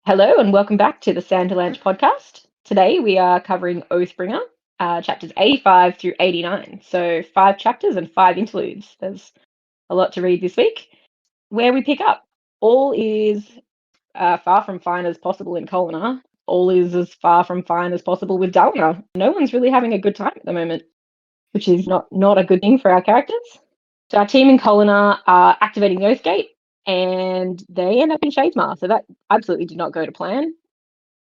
Hello and welcome back to the Sanderlanche podcast. Today we are covering Oathbringer, chapters 85 through 89. So 5 chapters and 5 interludes. There's a lot to read this week. Where we pick up, all is far from fine as possible in Kholinar. All is as far from fine as possible with Dalinar. No one's really having a good time at the moment, which is not a good thing for our characters. So our team in Kholinar are activating the Oathgate, and they end up in Shadesmar. So that absolutely did not go to plan.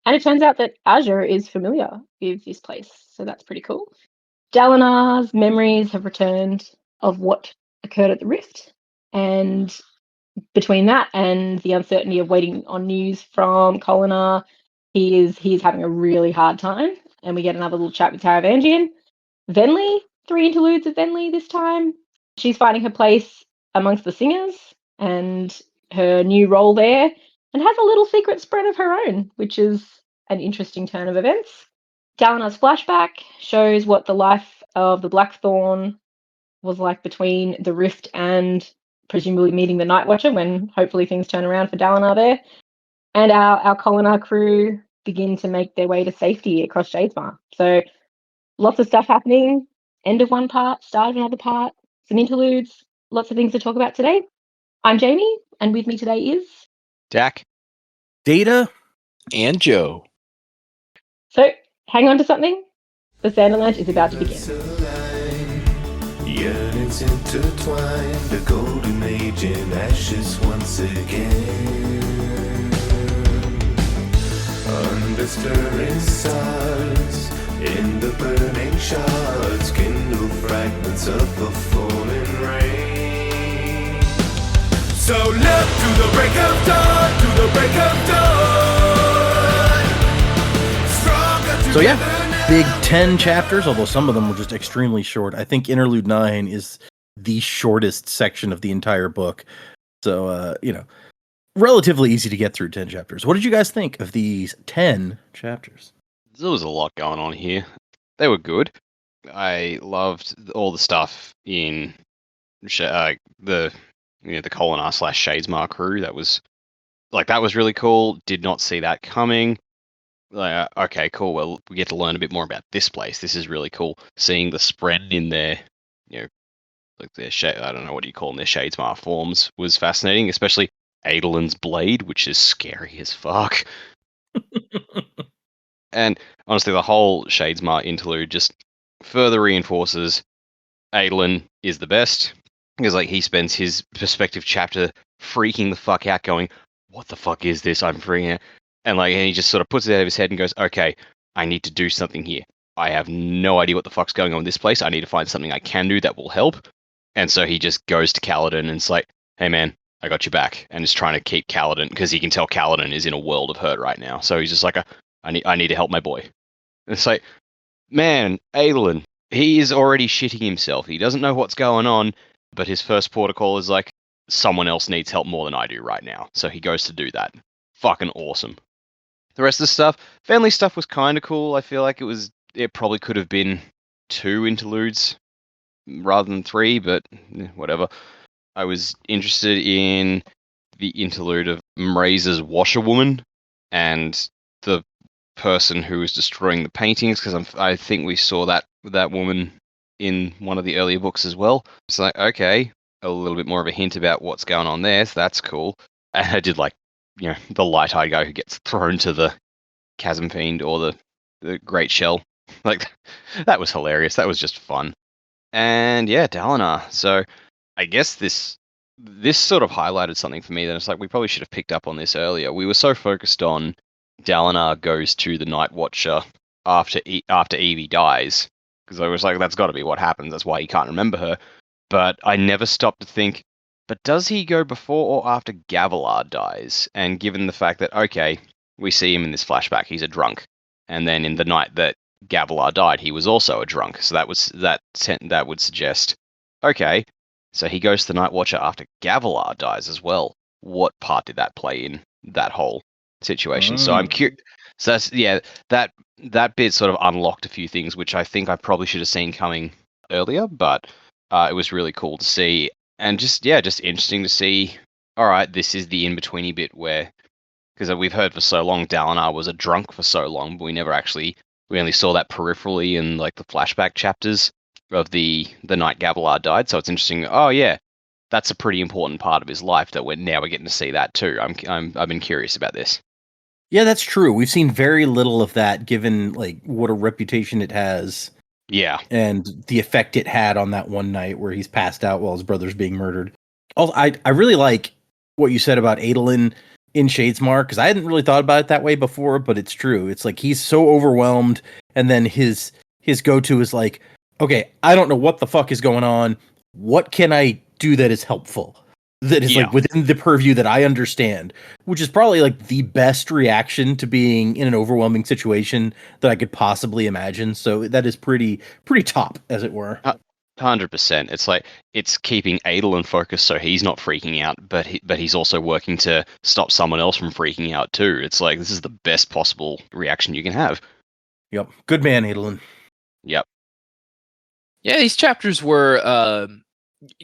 And it turns out that Azure is familiar with this place, so that's pretty cool. Dalinar's memories have returned of what occurred at the Rift, and between that and the uncertainty of waiting on news from Kholinar, he's having a really hard time. And we get another little chat with Taravangian. Venli, 3 interludes of Venli this time. She's finding her place amongst the singers and her new role there, and has a little secret spread of her own, which is an interesting turn of events. Dalinar's flashback shows what the life of the Blackthorn was like between the Rift and presumably meeting the Night Watcher, when hopefully things turn around for Dalinar there. And our Kholinar crew begin to make their way to safety across Shadesmar. So lots of stuff happening. End of one part, start of another part, some interludes, lots of things to talk about today. I'm Jamie, and with me today is Dak, Data, and Joe. So, hang on to something. The Sanderlanche is about to begin. Yearnings intertwined, the golden age in ashes once again. Under stirring stars, in the burning shards, kindle fragments of the falling rain. So look to the break of dawn, to the break of dawn. Stronger So yeah, together big now. 10 chapters, although some of them were just extremely short. I think Interlude 9 is the shortest section of the entire book. So, relatively easy to get through 10 chapters. What did you guys think of these 10 chapters? There was a lot going on here. They were good. I loved all the stuff in the Kholinar / Shadesmar crew. That was really cool. Did not see that coming. Okay, cool. Well, we get to learn a bit more about this place. This is really cool. Seeing the spread in their, like their I don't know, what do you call them, their Shadesmar forms was fascinating. Especially Adolin's blade, which is scary as fuck. And honestly, the whole Shadesmar interlude just further reinforces Adolin is the best, because he spends his perspective chapter freaking the fuck out, going, "What the fuck is this? I'm freaking out." And he just sort of puts it out of his head and goes, "Okay, I need to do something here. I have no idea what the fuck's going on in this place. I need to find something I can do that will help." And so he just goes to Kaladin and it's like, "Hey man, I got your back," and is trying to keep Kaladin, because he can tell Kaladin is in a world of hurt right now. So he's just like, I need to help my boy. And it's like, man, Adolin, he is already shitting himself. He doesn't know what's going on, but his first protocol is like, someone else needs help more than I do right now. So he goes to do that. Fucking awesome. The rest of the stuff, family stuff, was kind of cool. I feel like it probably could have been 2 interludes rather than 3, but whatever. I was interested in the interlude of Mraze's washerwoman and the person who was destroying the paintings, because I think we saw that woman in one of the earlier books as well. It's like, okay, a little bit more of a hint about what's going on there, so that's cool. And I did like, the light-eyed guy who gets thrown to the chasm fiend or the great shell. Like, that was hilarious. That was just fun. And yeah, Dalinar. So I guess this sort of highlighted something for me that it's like, we probably should have picked up on this earlier. We were so focused on Dalinar goes to the Night Watcher after Evie dies, because I was like, that's got to be what happens. That's why he can't remember her. But I never stopped to think, but does he go before or after Gavilar dies? And given the fact that, okay, we see him in this flashback, he's a drunk, and then in the night that Gavilar died, he was also a drunk. So that would suggest, okay, so he goes to the Night Watcher after Gavilar dies as well. What part did that play in that whole situation? So I'm curious. So that bit sort of unlocked a few things, which I think I probably should have seen coming earlier, but it was really cool to see, and just interesting to see. All right, this is the in-betweeny bit where, because we've heard for so long Dalinar was a drunk for so long, but we only saw that peripherally in like the flashback chapters of the night Gavilar died. So it's interesting. Oh yeah, that's a pretty important part of his life that we're getting to see that too. I've been curious about this. Yeah, that's true. We've seen very little of that, given like what a reputation it has. Yeah, And the effect it had on that one night where he's passed out while his brother's being murdered. Also, I really like what you said about Adolin in Shadesmar, because I hadn't really thought about it that way before, but it's true. It's like he's so overwhelmed, and then his go-to is like, okay, I don't know what the fuck is going on. What can I do that is helpful? That is like within the purview that I understand, which is probably like the best reaction to being in an overwhelming situation that I could possibly imagine. So that is pretty top, as it were. 100%. It's like it's keeping Adolin focused so he's not freaking out, but he's also working to stop someone else from freaking out too. It's like this is the best possible reaction you can have. Yep, good man, Adolin. Yep. Yeah, these chapters were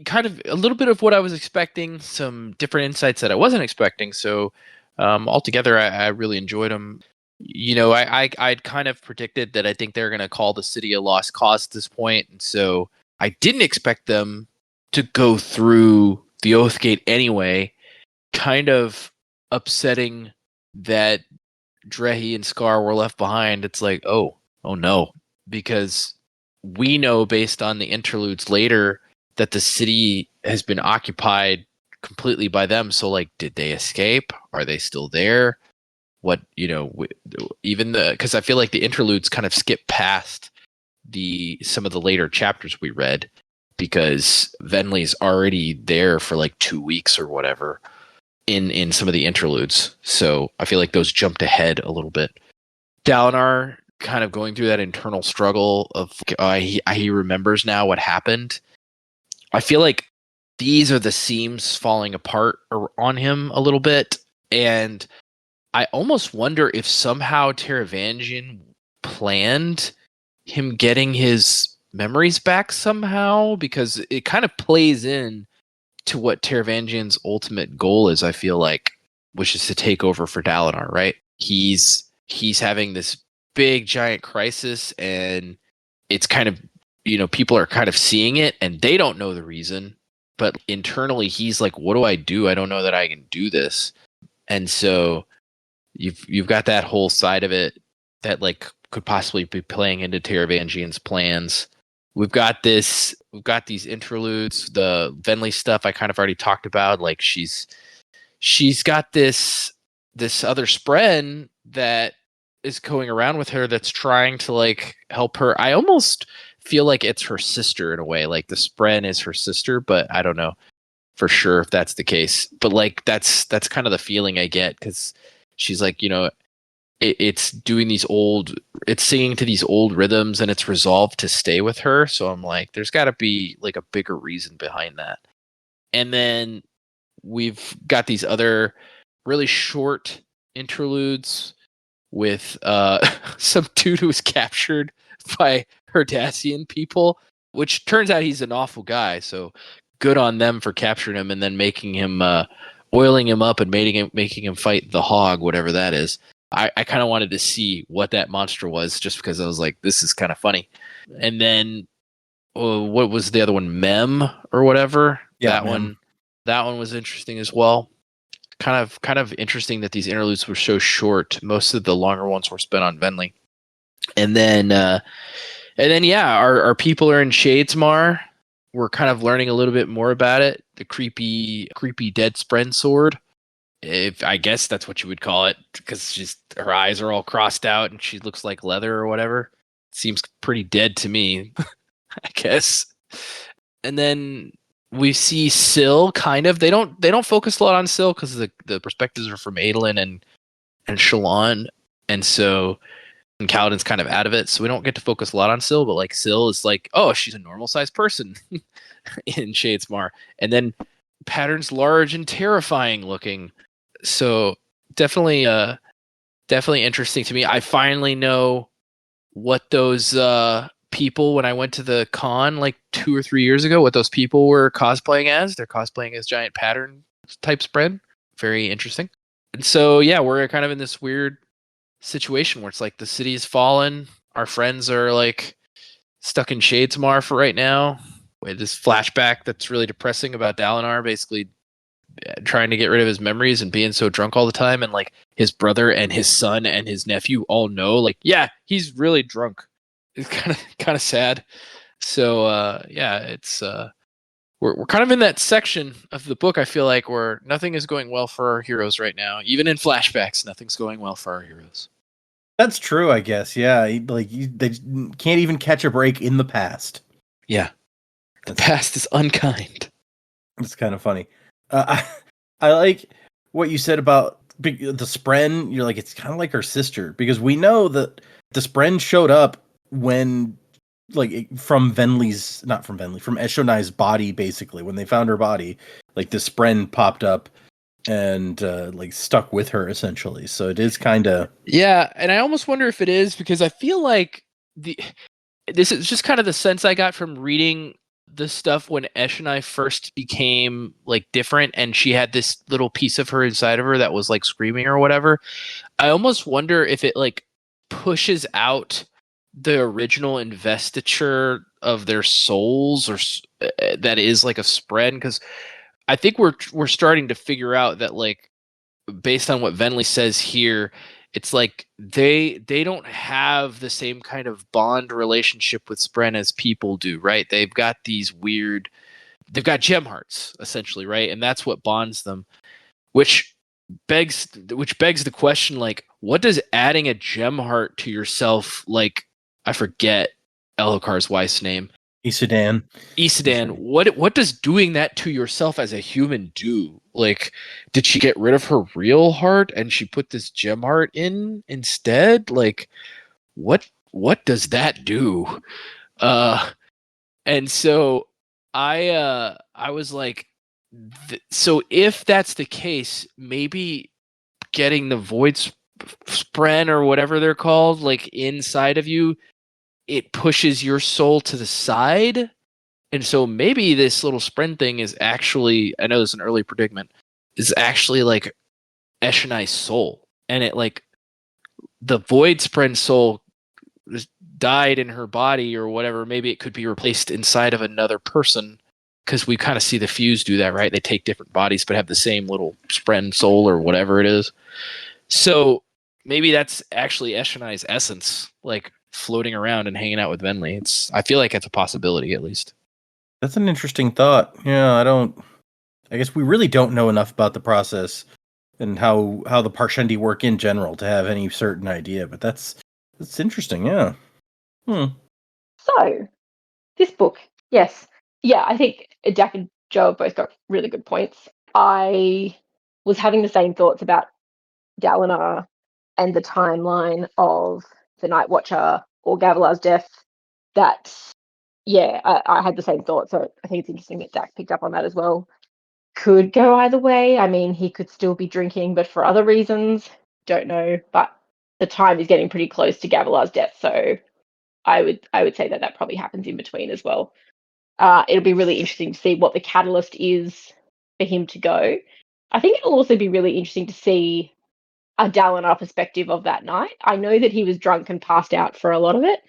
kind of a little bit of what I was expecting, some different insights that I wasn't expecting. So altogether, I really enjoyed them. You know, I'd kind of predicted that I think they're going to call the city a lost cause at this point. And so I didn't expect them to go through the Oathgate anyway, kind of upsetting that Drehi and Scar were left behind. It's like, oh no, because we know based on the interludes later that the city has been occupied completely by them. So like, did they escape? Are they still there? What, because I feel like the interludes kind of skip past some of the later chapters we read, because Venli's already there for like 2 weeks or whatever in some of the interludes. So I feel like those jumped ahead a little bit. Dalinar kind of going through that internal struggle of he remembers now what happened. I feel like these are the seams falling apart on him a little bit, and I almost wonder if somehow Taravangian planned him getting his memories back somehow, because it kind of plays in to what Taravangian's ultimate goal is, I feel like, which is to take over for Dalinar, right? He's having this big giant crisis, and it's kind of, people are kind of seeing it and they don't know the reason, but internally he's like, what do? I don't know that I can do this. And so you've got that whole side of it that like could possibly be playing into Taravangian's plans. We've got these interludes, the Venli stuff I kind of already talked about. Like she's got this other Spren that is going around with her that's trying to like help her. I almost feel like it's her sister in a way, like the Spren is her sister, but I don't know for sure if that's the case. But like that's kind of the feeling I get, because she's like, it's doing it's singing to these old rhythms, and it's resolved to stay with her. So I'm like, there's got to be like a bigger reason behind that. And then we've got these other really short interludes with some dude who was captured by Herdacian people, which turns out he's an awful guy. So good on them for capturing him and then making him oiling him up and making him fight the hog, whatever that is. I kind of wanted to see what that monster was, just because I was like, this is kind of funny. And then what was the other one? Mem or whatever. Yeah, that one was interesting as well. Kind of interesting that these interludes were so short. Most of the longer ones were spent on Venli. And then yeah, our people are in Shadesmar. We're kind of learning a little bit more about it. The creepy dead Spren sword. If I guess that's what you would call it, because her eyes are all crossed out and she looks like leather or whatever. Seems pretty dead to me, I guess. And then we see Syl kind of. They don't focus a lot on Syl because the perspectives are from Adolin and Shallan, and so and Kaladin's kind of out of it, so we don't get to focus a lot on Syl. But like Syl is like, oh, she's a normal sized person in Shadesmar, and then Pattern's large and terrifying looking. So definitely interesting to me. I finally know what those people, when I went to the con like 2 or 3 years ago, what those people were cosplaying as. They're cosplaying as giant Pattern type Spren. Very interesting. And so yeah, we're kind of in this weird situation where it's like the city is fallen. Our friends are like stuck in Shadesmar for right now. With this flashback that's really depressing about Dalinar basically trying to get rid of his memories and being so drunk all the time, and like his brother and his son and his nephew all know, like, yeah, he's really drunk. It's kind of sad. So yeah, it's we're kind of in that section of the book, I feel like, where nothing is going well for our heroes right now. Even in flashbacks, nothing's going well for our heroes. That's true, I guess. Yeah, they can't even catch a break in the past. Yeah, the past is unkind. It's kind of funny. I like what you said about the Spren. You're like, it's kind of like her sister, because we know that the Spren showed up when, like, from Eshonai's body, basically. When they found her body, like, the Spren popped up and like stuck with her, essentially. So it is kind of... Yeah, and I almost wonder if it is, because I feel like this is just kind of the sense I got from reading the stuff when Eshonai first became like different, and she had this little piece of her inside of her that was like screaming or whatever. I almost wonder if it like pushes out the original investiture of their souls, or that is like a spread, because I think we're starting to figure out that, like, based on what Venli says here, it's like they don't have the same kind of bond relationship with Spren as people do, right? They've got gem hearts, essentially, right? And that's what bonds them, which begs the question, like, what does adding a gem heart to yourself, like, I forget Elhokar's wife's name. Isadan. What does doing that to yourself as a human do? Like, did she get rid of her real heart and she put this gem heart in instead? Like, what does that do? And so I was like, so if that's the case, maybe getting the void spren or whatever they're called, like, inside of you, it pushes your soul to the side. And so maybe this little spren thing is actually, I know it's an early predicament, is actually like Eshonai's soul. And it, like, the void spren soul died in her body or whatever. Maybe it could be replaced inside of another person, because we kind of see the fuse do that, right? They take different bodies but have the same little spren soul or whatever it is. So maybe that's actually Eshonai's essence, like, floating around and hanging out with Venli. I feel like it's a possibility, at least. That's an interesting thought. Yeah, I guess we really don't know enough about the process and how the Parshendi work in general to have any certain idea, but that's interesting, yeah. So, this book, yes. Yeah, I think Jack and Joe have both got really good points. I was having the same thoughts about Dalinar and the timeline of the Night Watcher or Gavilar's death. That, yeah, I had the same thought, so I think it's interesting that Jack picked up on that as well. Could go either way. I mean, he could still be drinking, but for other reasons. Don't know. But the time is getting pretty close to Gavilar's death, so I would say that probably happens in between as well. It'll be really interesting to see what the catalyst is for him to go. I think it'll also be really interesting to see a Dalinar perspective of that night. I know that he was drunk and passed out for a lot of it,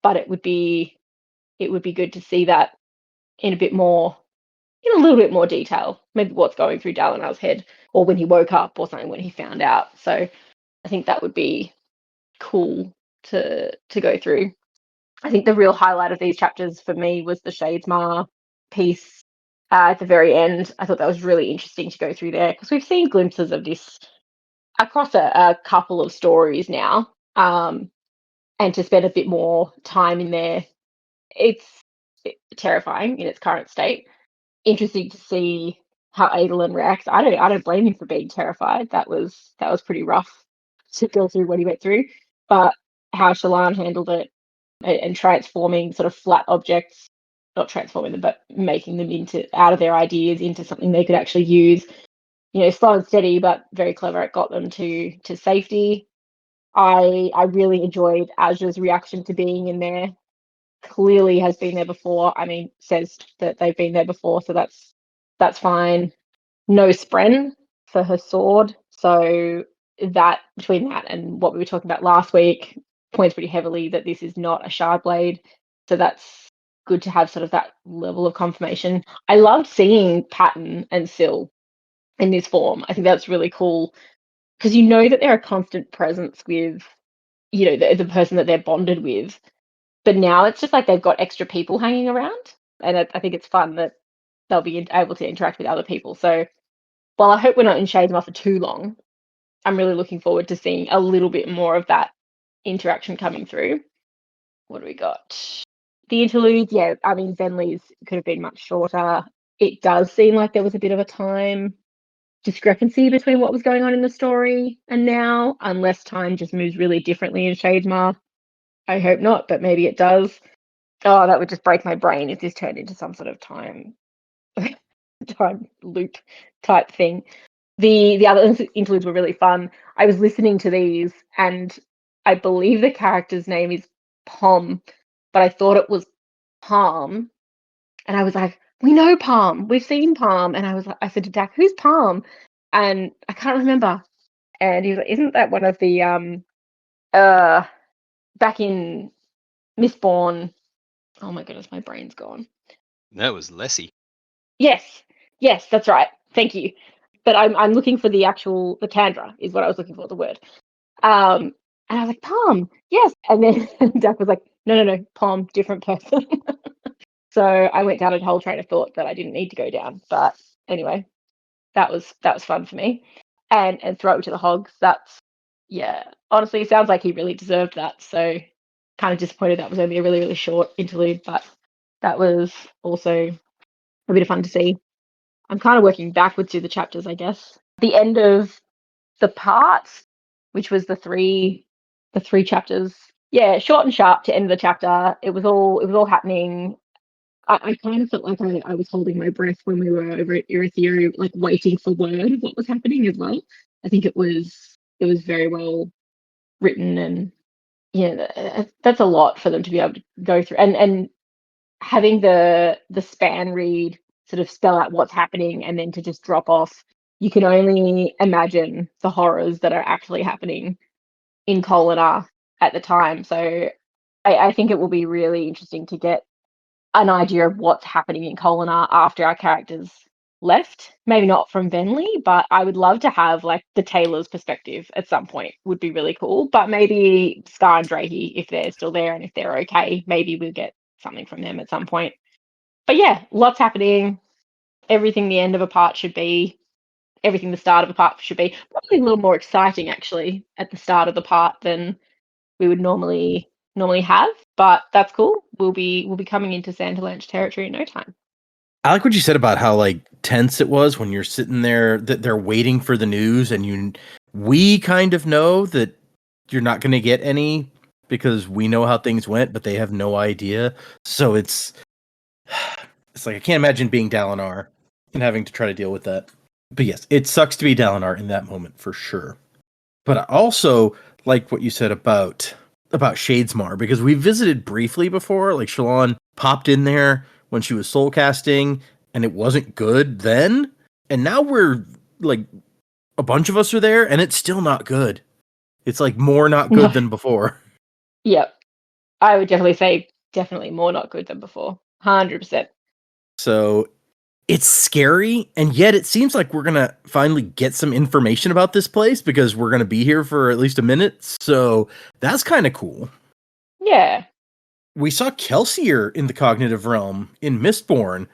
but it would be good to see that in a little bit more detail. Maybe what's going through Dalinar's head, or when he woke up, or something when he found out. So I think that would be cool to go through. I think the real highlight of these chapters for me was the Shadesmar piece at the very end. I thought that was really interesting to go through there, because we've seen glimpses of this across a couple of stories now, and to spend a bit more time in there, it's terrifying in its current state. Interesting to see how Adolin reacts. I don't blame him for being terrified. That was pretty rough to go through what he went through, but how Shallan handled it, and transforming sort of flat objects, not transforming them, but making them out of their ideas into something they could actually use. Slow and steady, but very clever. It got them to safety. I really enjoyed Azra's reaction to being in there. Clearly has been there before. I mean, says that they've been there before, so that's fine. No spren for her sword, So that between that and what we were talking about last week points pretty heavily that this is not a shard blade. So that's good to have sort of that level of confirmation. I loved seeing Patton and Syl in this form. I think that's really cool because you know that they're a constant presence with, you know, the person that they're bonded with. But now it's just like they've got extra people hanging around, and I think it's fun that they'll be able to interact with other people. So while I hope we're not in Shadesmar for too long, I'm really looking forward to seeing a little bit more of that interaction coming through. What do we got? The interludes, yeah, I mean, Venley's could have been much shorter. It does seem like there was a bit of a time discrepancy between what was going on in the story and now, unless time just moves really differently in Shadesmar. I hope not, but maybe it does. Oh, that would just break my brain if this turned into some sort of time loop type thing. The other interludes were really fun. I was listening to these, and I believe the character's name is Pom, but I thought it was Palm, and I was like, "We know Palm. We've seen Palm." And I said to Dak, "Who's Palm?" And I can't remember. And he was like, "Isn't that one of the back in Mistborn?" Oh my goodness, my brain's gone. That was Lessie. Yes, that's right. Thank you. But I'm looking for the Candra is what I was looking for, the word. And I was like, Palm, yes. And then Dak was like, no, Palm, different person. So I went down a whole train of thought that I didn't need to go down. But anyway, that was fun for me. And throw it to the hogs. That's, yeah. Honestly, it sounds like he really deserved that. So kind of disappointed that was only a really, really short interlude, but that was also a bit of fun to see. I'm kind of working backwards through the chapters, I guess. The end of the parts, which was the three chapters. Yeah, short and sharp to end of the chapter. It was all happening. I kind of felt like I was holding my breath when we were over at Erythea, like waiting for word of what was happening as well. I think it was very well written, and yeah, that's a lot for them to be able to go through, and having the span read sort of spell out what's happening and then to just drop off. You can only imagine the horrors that are actually happening in Kolinar at the time. So I think it will be really interesting to get an idea of what's happening in Kolinar after our characters left. Maybe not from Venley, but I would love to have like the Taylor's perspective at some point. Would be really cool. But maybe Scar and Drahe, if they're still there and if they're okay, maybe we'll get something from them at some point. But yeah, lots happening. Everything the end of a part should be, everything the start of a part should be. Probably a little more exciting actually at the start of the part than we would normally have. But that's cool. We'll be coming into Sanderlanche territory in no time. I like what you said about how like tense it was when you're sitting there that they're waiting for the news, and we kind of know that you're not going to get any because we know how things went, but they have no idea. So it's like I can't imagine being Dalinar and having to try to deal with that. But yes, it sucks to be Dalinar in that moment for sure. But I also like what you said about Shadesmar, because we visited briefly before. Like Shallan popped in there when she was soul casting, and it wasn't good then. And now we're like a bunch of us are there, and it's still not good. It's like more not good than before. Yep. I would definitely say more not good than before. 100%. So it's scary, and yet it seems like we're gonna finally get some information about this place because we're gonna be here for at least a minute. So that's kind of cool. Yeah. We saw Kelsier in the cognitive realm in Mistborn,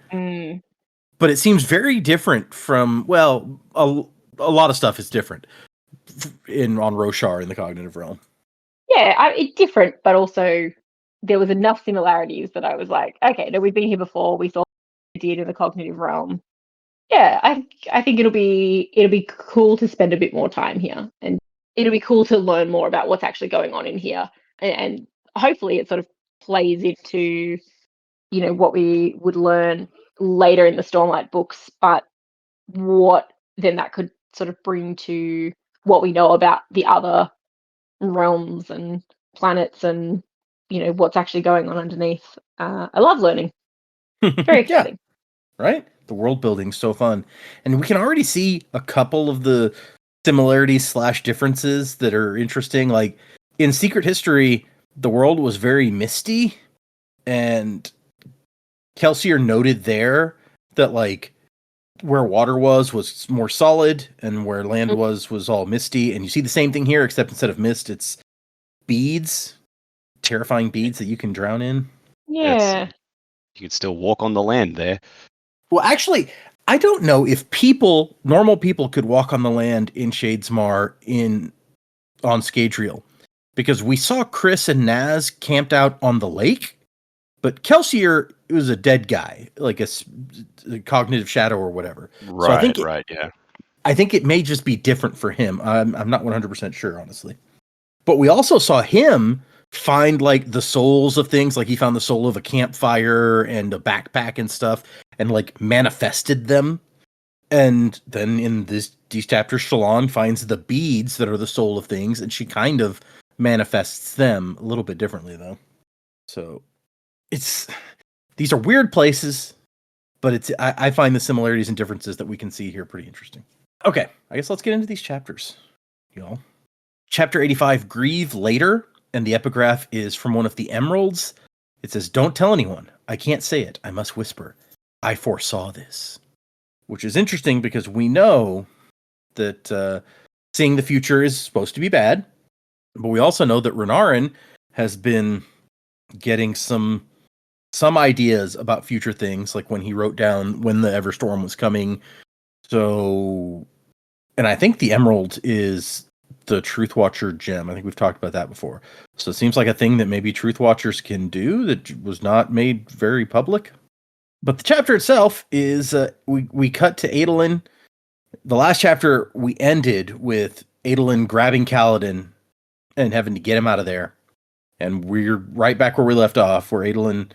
but it seems very different from, well, a lot of stuff is different on Roshar in the cognitive realm. Yeah, it's different, but also there was enough similarities that I was like, okay, no, we've been here before. We saw what we did in the cognitive realm. Yeah, I think it'll be cool to spend a bit more time here, and it'll be cool to learn more about what's actually going on in here, and hopefully it sort of plays into, you know, what we would learn later in the Stormlight books, but what then that could sort of bring to what we know about the other realms and planets, and you know what's actually going on underneath. I love learning. Very exciting. Yeah, right? The world building's so fun. And we can already see a couple of the similarities / differences that are interesting. Like in Secret History, the world was very misty, and Kelsier noted there that like where water was more solid, and where land was all misty. And you see the same thing here, except instead of mist, it's beads, terrifying beads that you can drown in. Yeah. You could still walk on the land there. Well, actually, I don't know if normal people could walk on the land in Shadesmar on Scadrial, because we saw Chris and Naz camped out on the lake, but Kelsier was a dead guy, like a cognitive shadow or whatever. Right, So I think yeah. I think it may just be different for him. I'm not 100% sure, honestly. But we also saw him find like the souls of things. Like he found the soul of a campfire and a backpack and stuff, and like manifested them. And then in these chapters, Shallan finds the beads that are the soul of things, and she kind of manifests them a little bit differently, though. So these are weird places, but I find the similarities and differences that we can see here pretty interesting. Okay, I guess let's get into these chapters, y'all. Chapter 85, Grieve Later, and the epigraph is from one of the Emeralds. It says, "Don't tell anyone. I can't say it. I must whisper. I foresaw this." Which is interesting because we know that seeing the future is supposed to be bad, but we also know that Renarin has been getting some ideas about future things, like when he wrote down when the Everstorm was coming. So, and I think the Emerald is the Truth Watcher gem. I think we've talked about that before. So it seems like a thing that maybe Truth Watchers can do that was not made very public. But the chapter itself is, we cut to Adolin. The last chapter, we ended with Adolin grabbing Kaladin and having to get him out of there. And we're right back where we left off, where Adolin,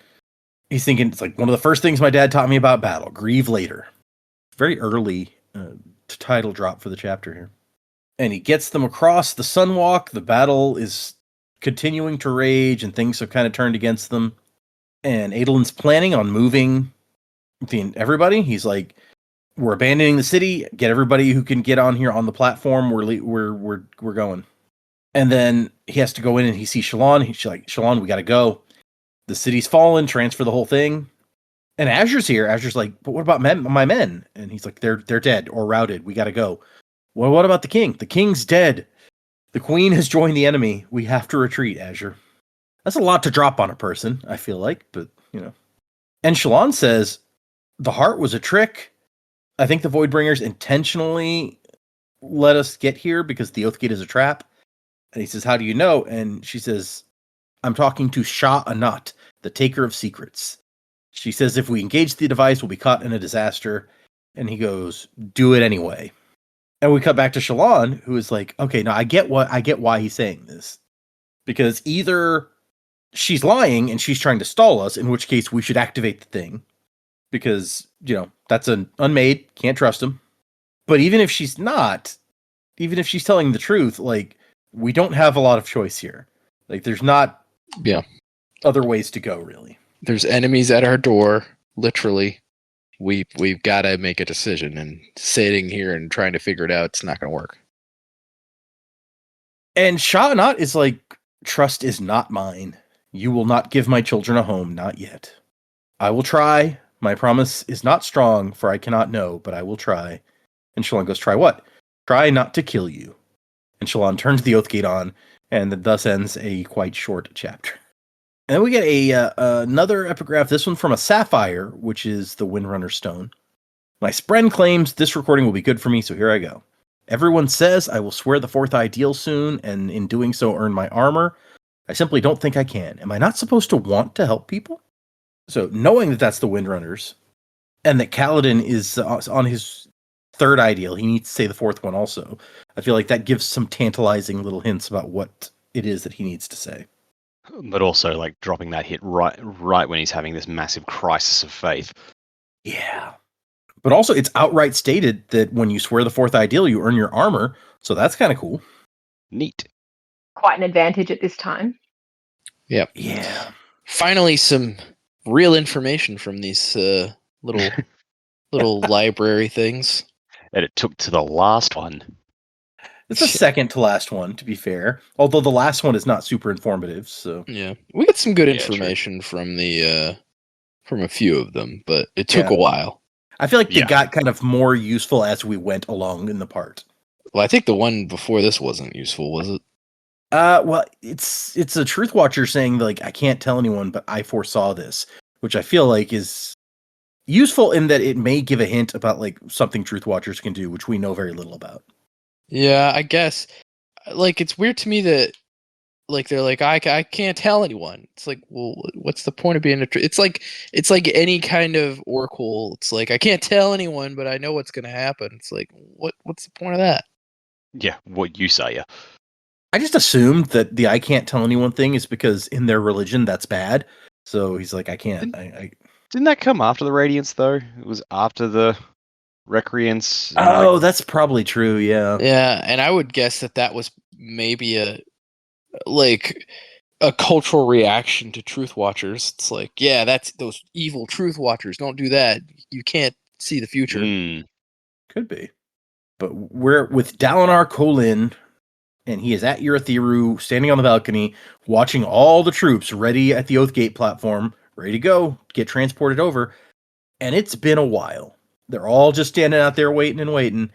he's thinking, it's like one of the first things my dad taught me about battle, grieve later. Very early title drop for the chapter here. And he gets them across the Sunwalk. The battle is continuing to rage, and things have kind of turned against them. And Adolin's planning on moving everybody. He's like, "We're abandoning the city. Get everybody who can get on here on the platform. We're going." And then he has to go in, and he sees Shallan. He's like, "Shallan, we got to go. The city's fallen. Transfer the whole thing." And Azure's here. Azure's like, "But what about my men?" And he's like, "They're dead or routed. We got to go." "Well, what about the king?" "The king's dead. The queen has joined the enemy. We have to retreat, Azure." That's a lot to drop on a person, I feel like, but, you know. And Shallan says, "The heart was a trick. I think the Voidbringers intentionally let us get here because the Oathgate is a trap." And he says, "How do you know?" And she says, "I'm talking to Shah Anat, the taker of secrets." She says, "If we engage the device, we'll be caught in a disaster." And he goes, "Do it anyway." And we cut back to Shallan, who is like, "Okay, now I get why he's saying this. Because either she's lying and she's trying to stall us, in which case we should activate the thing. Because, you know, that's an unmade, can't trust him. But even if she's not, even if she's telling the truth, like, we don't have a lot of choice here. Like, there's not other ways to go, really. There's enemies at our door, literally. We've got to make a decision, and sitting here and trying to figure it out, it's not going to work. And Shah Anat is like, "Trust is not mine. You will not give my children a home, not yet. I will try. My promise is not strong, for I cannot know, but I will try." And Shallan goes, "Try what?" "Try not to kill you." And Shallan turns the Oathgate on, and thus ends a quite short chapter. And then we get another epigraph, this one from a sapphire, which is the Windrunner stone. "My spren claims this recording will be good for me, so here I go. Everyone says I will swear the fourth ideal soon, and in doing so earn my armor. I simply don't think I can. Am I not supposed to want to help people?" So knowing that that's the Windrunners, and that Kaladin is on his third ideal, he needs to say the fourth one also. I feel like that gives some tantalizing little hints about what it is that he needs to say. But also, like, dropping that hit right when he's having this massive crisis of faith. Yeah. But also, it's outright stated that when you swear the fourth ideal, you earn your armor. So that's kind of cool. Neat. Quite an advantage at this time. Yep. Yeah. Finally, some real information from these little library things. And it took to the last one. It's the second to last one, to be fair. Although the last one is not super informative. So Yeah, we got some good Yeah, true. information from the from a few of them, but it took Yeah. a while. I feel like they Yeah. got kind of more useful as we went along in the part. Well, I think the one before this wasn't useful, was it? Well, it's a truth watcher saying like I can't tell anyone, but I foresaw this, which I feel like is useful in that it may give a hint about like something truth watchers can do, which we know very little about. Yeah, I guess. Like, it's weird to me that, like, they're like, I can't tell anyone. It's like, well, what's the point of being a it's like any kind of oracle. It's like, I can't tell anyone, but I know what's going to happen. It's like, what's the point of that? Yeah, what you say, yeah. I just assumed that the I can't tell anyone thing is because in their religion that's bad. So he's like, I can't. Didn't that come after the Radiance, though? It was after the Recreants. and, Oh, that's probably true. Yeah. Yeah, and I would guess that was maybe a cultural reaction to truth watchers. It's like, yeah, that's those evil truth watchers. Don't do that. You can't see the future. Could be. But we're with Dalinar Kholin, and he is at Urithiru, standing on the balcony, watching all the troops ready at the Oathgate platform, ready to go, get transported over. And it's been a while. They're all just standing out there waiting and waiting.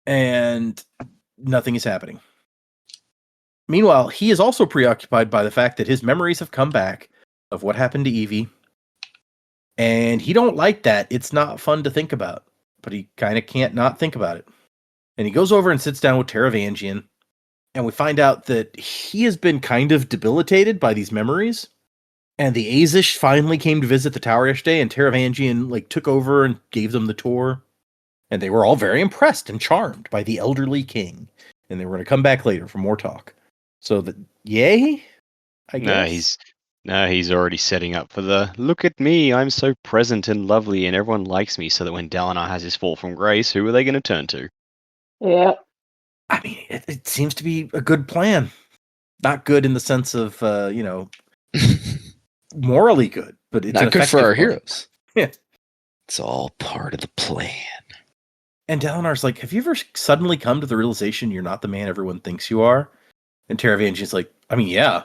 And nothing is happening. Meanwhile, he is also preoccupied by the fact that his memories have come back of what happened to Evie. And he don't like that. It's not fun to think about. But he kind of can't not think about it. And he goes over and sits down with Taravangian. And we find out that he has been kind of debilitated by these memories. And the Azish finally came to visit the tower yesterday, and Taravangian took over and gave them the tour. And they were all very impressed and charmed by the elderly king. And they were going to come back later for more talk. So yay? I guess. He's already setting up for the look at me, I'm so present and lovely and everyone likes me, so that when Dalinar has his fall from grace, who are they going to turn to? Yeah. I mean, it seems to be a good plan. Not good in the sense of, morally good, but it's not good for our heroes. Yeah. It's all part of the plan. And Dalinar's like, have you ever suddenly come to the realization you're not the man everyone thinks you are? And Taravangian's like, I mean, yeah.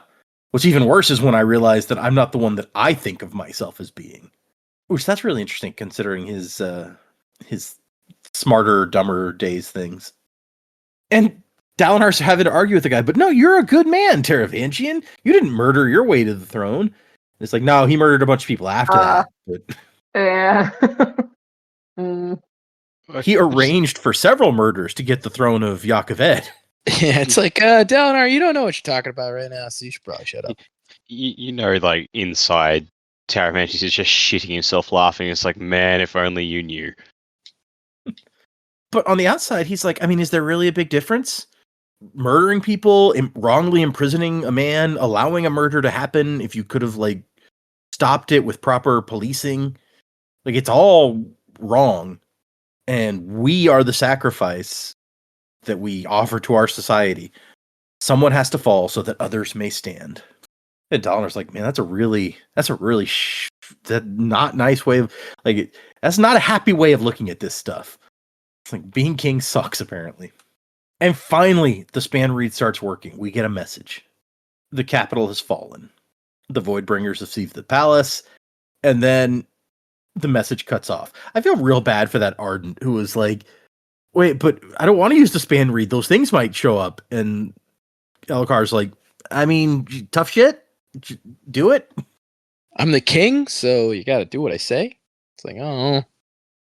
What's even worse is when I realize that I'm not the one that I think of myself as being. Which that's really interesting considering his smarter, dumber days things. And Dalinar's having to argue with the guy, but no, you're a good man, Taravangian. You didn't murder your way to the throne. And it's like, no, he murdered a bunch of people after that. But Yeah. he arranged for several murders to get the throne of Yaakoved. Yeah, it's like, Dalinar, you don't know what you're talking about right now, so you should probably shut up. Inside, Taravangian is just shitting himself laughing. It's like, man, if only you knew. But on the outside, he's like, I mean, is there really a big difference? Murdering people, wrongly imprisoning a man, allowing a murder to happen if you could have, stopped it with proper policing. It's all wrong. And we are the sacrifice that we offer to our society. Someone has to fall so that others may stand. And Dalinar's like, man, that's a really not nice way of, that's not a happy way of looking at this stuff. It's like being king sucks, apparently. And finally, the span read starts working. We get a message. The capital has fallen. The Voidbringers have seized the palace. And then the message cuts off. I feel real bad for that Ardent who was like, wait, but I don't want to use the span read. Those things might show up. And Elkar's like, I mean, tough shit. Do it. I'm the king, so you got to do what I say. It's like, oh.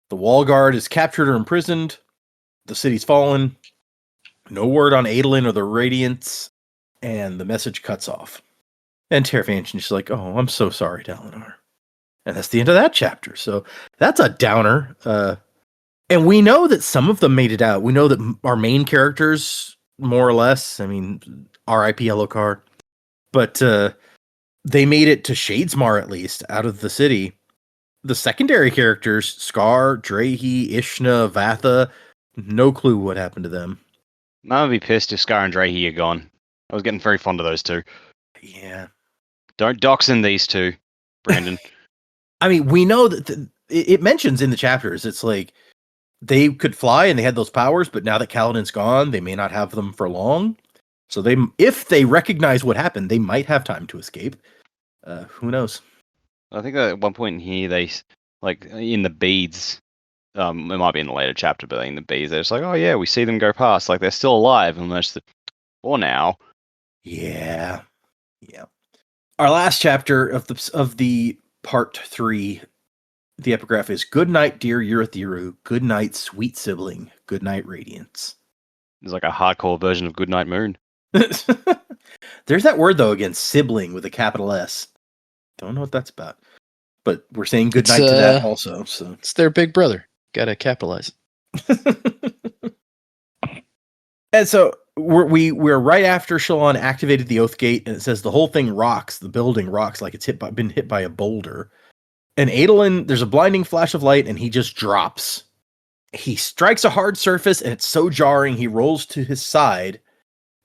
The wall guard is captured or imprisoned. The city's fallen. No word on Adolin or the Radiants. And the message cuts off. And Taravangian's just like, oh, I'm so sorry, Dalinar. And that's the end of that chapter. So that's a downer. And we know that some of them made it out. We know that our main characters, more or less, I mean, R.I.P. Elokar. But they made it to Shadesmar, at least, out of the city. The secondary characters, Scar, Drahi, Ishna, Vatha, no clue what happened to them. I would be pissed if Scar and Drahi are gone. I was getting very fond of those two. Yeah. Don't doxin these two, Brandon. I mean, we know that it mentions in the chapters, it's like, they could fly and they had those powers, but now that Kaladin's gone, they may not have them for long. So if they recognize what happened, they might have time to escape. Who knows? I think at one point in here, they like in the beads. It might be in the later chapter, but in the beads, they're just like, oh yeah, we see them go past, like they're still alive, and they're just for now. Yeah. Our last chapter of the part 3, the epigraph is "Good night, dear Eurythiru. Good night, sweet sibling. Good night, Radiance." There's like a hardcore version of Goodnight Moon. There's that word though again, sibling with a capital S. Don't know what that's about, but we're saying good night to that also. So it's their big brother. Gotta capitalize. And so we're right after Shallan activated the Oath Gate, and it says the whole thing rocks. The building rocks like it's been hit by a boulder. And Adolin, there's a blinding flash of light, and he just drops. He strikes a hard surface, and it's so jarring, he rolls to his side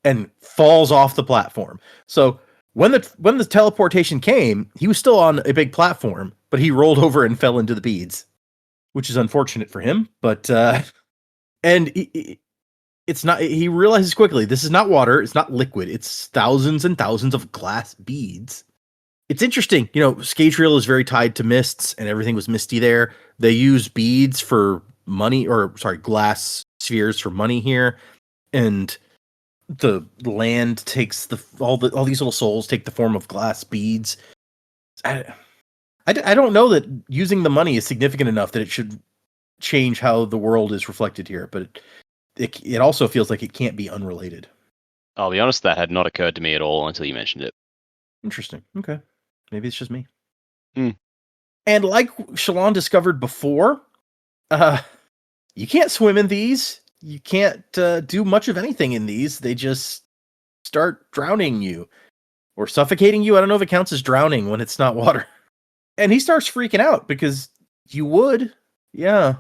and falls off the platform. So when the teleportation came, he was still on a big platform, but he rolled over and fell into the beads, which is unfortunate for him. But and it's not. He realizes quickly this is not water. It's not liquid. It's thousands and thousands of glass beads. It's interesting. Scadrial is very tied to mists, and everything was misty there. They use beads for money, glass spheres for money here, and the land takes all these little souls take the form of glass beads. I don't know that using the money is significant enough that it should change how the world is reflected here, but it also feels like it can't be unrelated. I'll be honest, that had not occurred to me at all until you mentioned it. Interesting. Okay. Maybe it's just me. Mm. And like Shallan discovered before, you can't swim in these. You can't do much of anything in these. They just start drowning you or suffocating you. I don't know if it counts as drowning when it's not water. And he starts freaking out because you would. Yeah.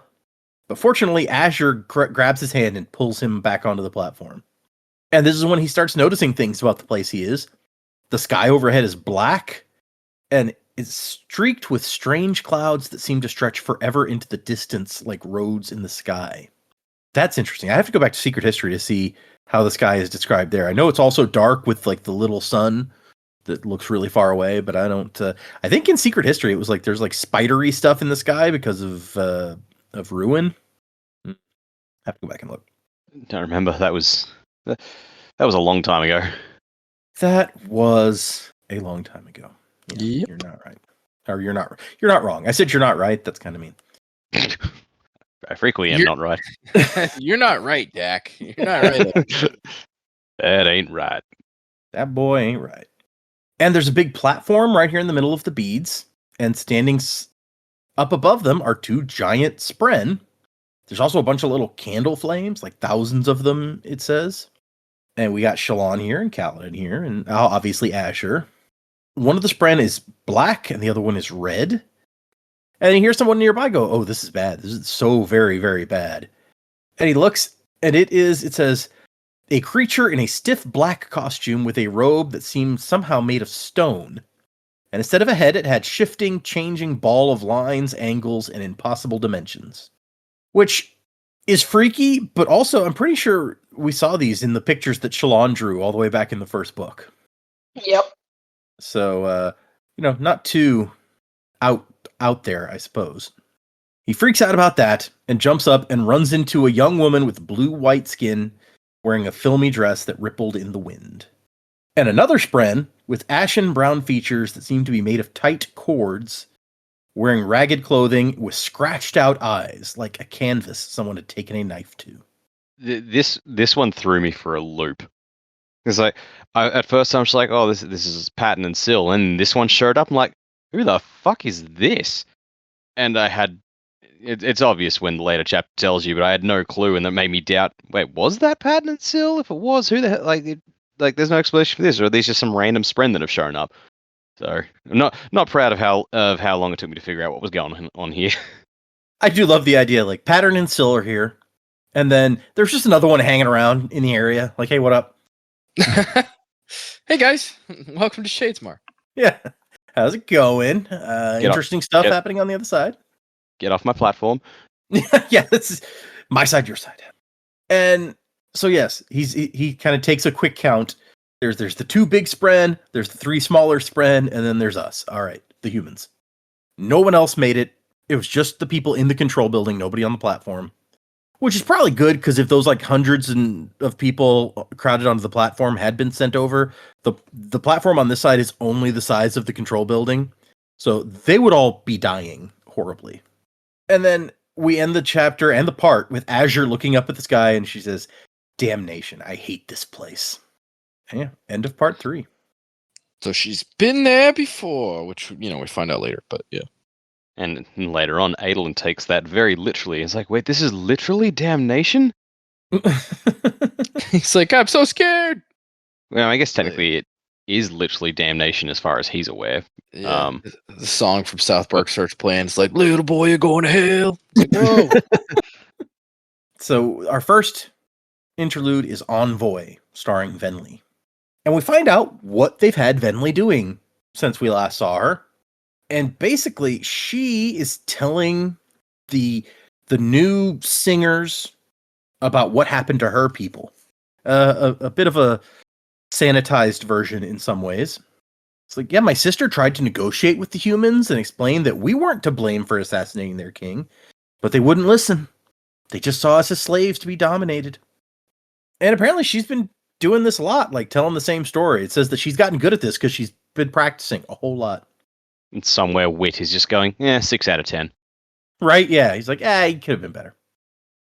But fortunately, Azure grabs his hand and pulls him back onto the platform. And this is when he starts noticing things about the place he is. The sky overhead is black and it's streaked with strange clouds that seem to stretch forever into the distance like roads in the sky. That's interesting. I have to go back to Secret History to see how the sky is described there. I know it's also dark with like the little sun that looks really far away, but I don't. I think in Secret History it was like there's like spidery stuff in the sky because of ruin. I have to go back and look. Don't remember. That was a long time ago. That was a long time ago. Yeah, Yep. You're not right. Or you're not wrong. I said you're not right. That's kind of mean. I frequently am You're- not right. You're not right, Dak. You're not right. That ain't right. That boy ain't right. And there's a big platform right here in the middle of the beads, and standing up above them are 2 giant spren. There's also a bunch of little candle flames, like thousands of them, it says. And we got Shallan here and Kaladin here, and obviously Azure. One of the spren is black, and the other one is red. And you hear someone nearby go, "Oh, this is bad. This is so very, very bad." And he looks, and it says, a creature in a stiff black costume with a robe that seemed somehow made of stone. And instead of a head, it had shifting, changing ball of lines, angles, and impossible dimensions. Which is freaky, but also I'm pretty sure we saw these in the pictures that Shallan drew all the way back in the first book. Yep. So, not too out there, I suppose. He freaks out about that and jumps up and runs into a young woman with blue-white skin wearing a filmy dress that rippled in the wind. And another spren with ashen brown features that seem to be made of tight cords, wearing ragged clothing with scratched out eyes, like a canvas someone had taken a knife to. This one threw me for a loop. Because at first I'm just like, oh, this is Patton and Syl, and this one showed up. I'm like, who the fuck is this? And I had, it's obvious when the later chapter tells you, but I had no clue, and that made me doubt. Wait, was that Patton and Syl? If it was, who the hell? Like, there's no explanation for this, or are these just some random spren that have shown up? So I'm not proud of how long it took me to figure out what was going on here. I do love the idea, like Pattern and Syl are here, and then there's just another one hanging around in the area. Like, hey, what up? Hey guys, welcome to Shadesmar. Yeah, how's it going? Interesting stuff happening on the other side. Get off my platform. Yeah, this is my side, your side. And so yes, he kind of takes a quick count. There's the 2 big spren, there's the 3 smaller spren, and then there's us. All right, the humans. No one else made it. It was just the people in the control building, nobody on the platform. Which is probably good, because if those like hundreds of people crowded onto the platform had been sent over, the platform on this side is only the size of the control building. So they would all be dying horribly. And then we end the chapter and the part with Azure looking up at the sky, and she says, "Damnation, I hate this place." And yeah, end of part 3. So she's been there before, which, we find out later, but yeah. And later on, Adolin takes that very literally. It's like, wait, this is literally damnation? He's like, I'm so scared. Well, I guess technically it is literally damnation as far as he's aware. Yeah. The song from South Park starts playing. It's like, little boy, you're going to hell. Like, whoa. So our first interlude is Envoy, starring Venli. And we find out what they've had Venli doing since we last saw her. And basically, she is telling the new singers about what happened to her people. A bit of a sanitized version in some ways. It's like, yeah, my sister tried to negotiate with the humans and explain that we weren't to blame for assassinating their king, but they wouldn't listen. They just saw us as slaves to be dominated. And apparently she's been doing this a lot, like telling the same story. It says that she's gotten good at this because she's been practicing a whole lot. And somewhere Wit is just going, 6 out of 10. Right? Yeah. He's like, he could have been better.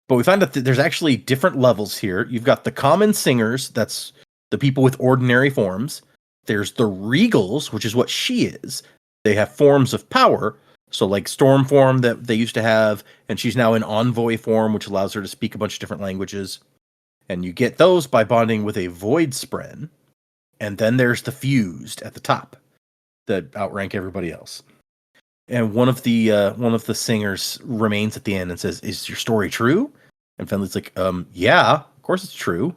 But we find out that there's actually different levels here. You've got the common singers, that's the people with ordinary forms. There's the regals, which is what she is. They have forms of power. So like storm form that they used to have, and she's now in envoy form, which allows her to speak a bunch of different languages. And you get those by bonding with a void spren. And then there's the fused at the top that outrank everybody else. And one of the singers remains at the end and says, "Is your story true?" And Fenley's like, "Yeah, of course it's true.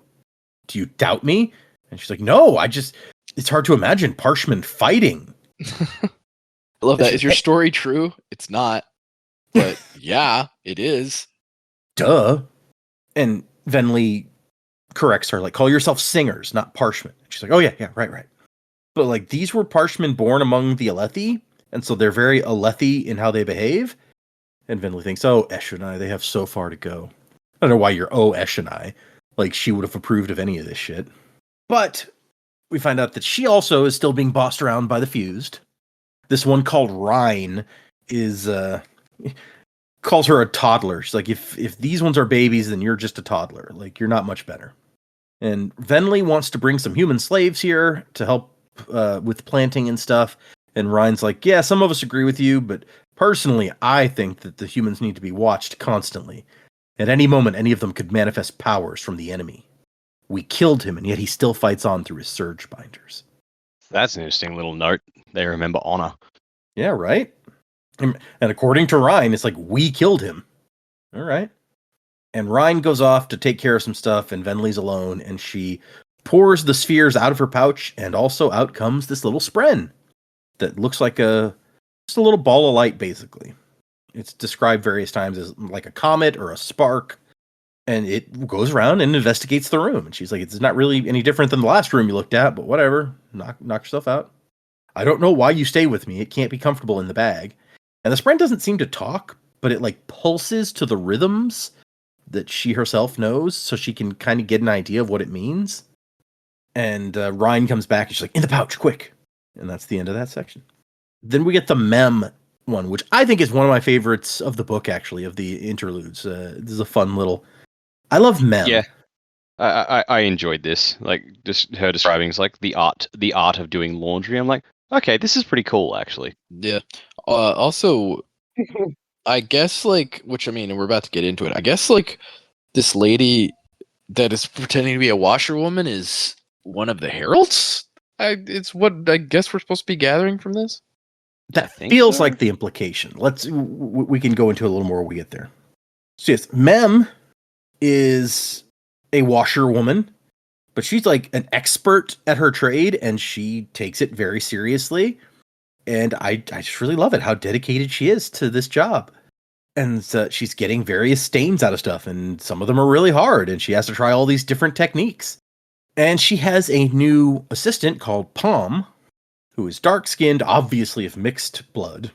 Do you doubt me?" And she's like, "No, it's hard to imagine Parshman fighting." I love that. Is your story true? It's not. But yeah, it is. Duh. And Venli corrects her, like, call yourself singers, not Parshman. She's like, "Oh yeah, right. But like, these were Parshmen born among the Alethi, and so they're very Alethi in how they behave." And Venli thinks, "Oh, Eshonai, they have so far to go." I don't know why you're Eshonai. Like, she would have approved of any of this shit. But we find out that she also is still being bossed around by the fused. This one called Rhine is calls her a toddler. She's like, if these ones are babies, then you're just a toddler. Like, you're not much better. And Venli wants to bring some human slaves here to help with planting and stuff. And Rhine's like, "Yeah, some of us agree with you, but personally, I think that the humans need to be watched constantly. At any moment, any of them could manifest powers from the enemy. We killed him, and yet he still fights on through his surge binders." That's an interesting little note. They remember honor. Yeah, right? And according to Rhine, it's like, we killed him. All right. And Rhine goes off to take care of some stuff, and Venli's alone, and she pours the spheres out of her pouch, and also out comes this little spren that looks like just a little ball of light, basically. It's described various times as like a comet or a spark, and it goes around and investigates the room. And she's like, "It's not really any different than the last room you looked at, but whatever. Knock yourself out. I don't know why you stay with me. It can't be comfortable in the bag." And the spren doesn't seem to talk, but it like pulses to the rhythms that she herself knows, so she can kind of get an idea of what it means. And Rhine comes back and she's like, "In the pouch, quick." And that's the end of that section. Then we get the Mem one, which I think is one of my favorites of the book, actually, of the interludes. This is a fun little... I love Mem. Yeah. I enjoyed this. Like, just her describing it's like the art of doing laundry. I'm like, okay, this is pretty cool, actually. Yeah. Also, I guess, like, which, I mean, we're about to get into it. I guess, like, this lady that is pretending to be a washerwoman is one of the heralds? It's what I guess we're supposed to be gathering from this? That feels like the implication. We can go into a little more when we get there. So yes, Mem is a washerwoman, but she's like an expert at her trade, and she takes it very seriously. And I just really love it, how dedicated she is to this job. And she's getting various stains out of stuff, and some of them are really hard, and she has to try all these different techniques. And she has a new assistant called Palm, who is dark-skinned, obviously of mixed blood,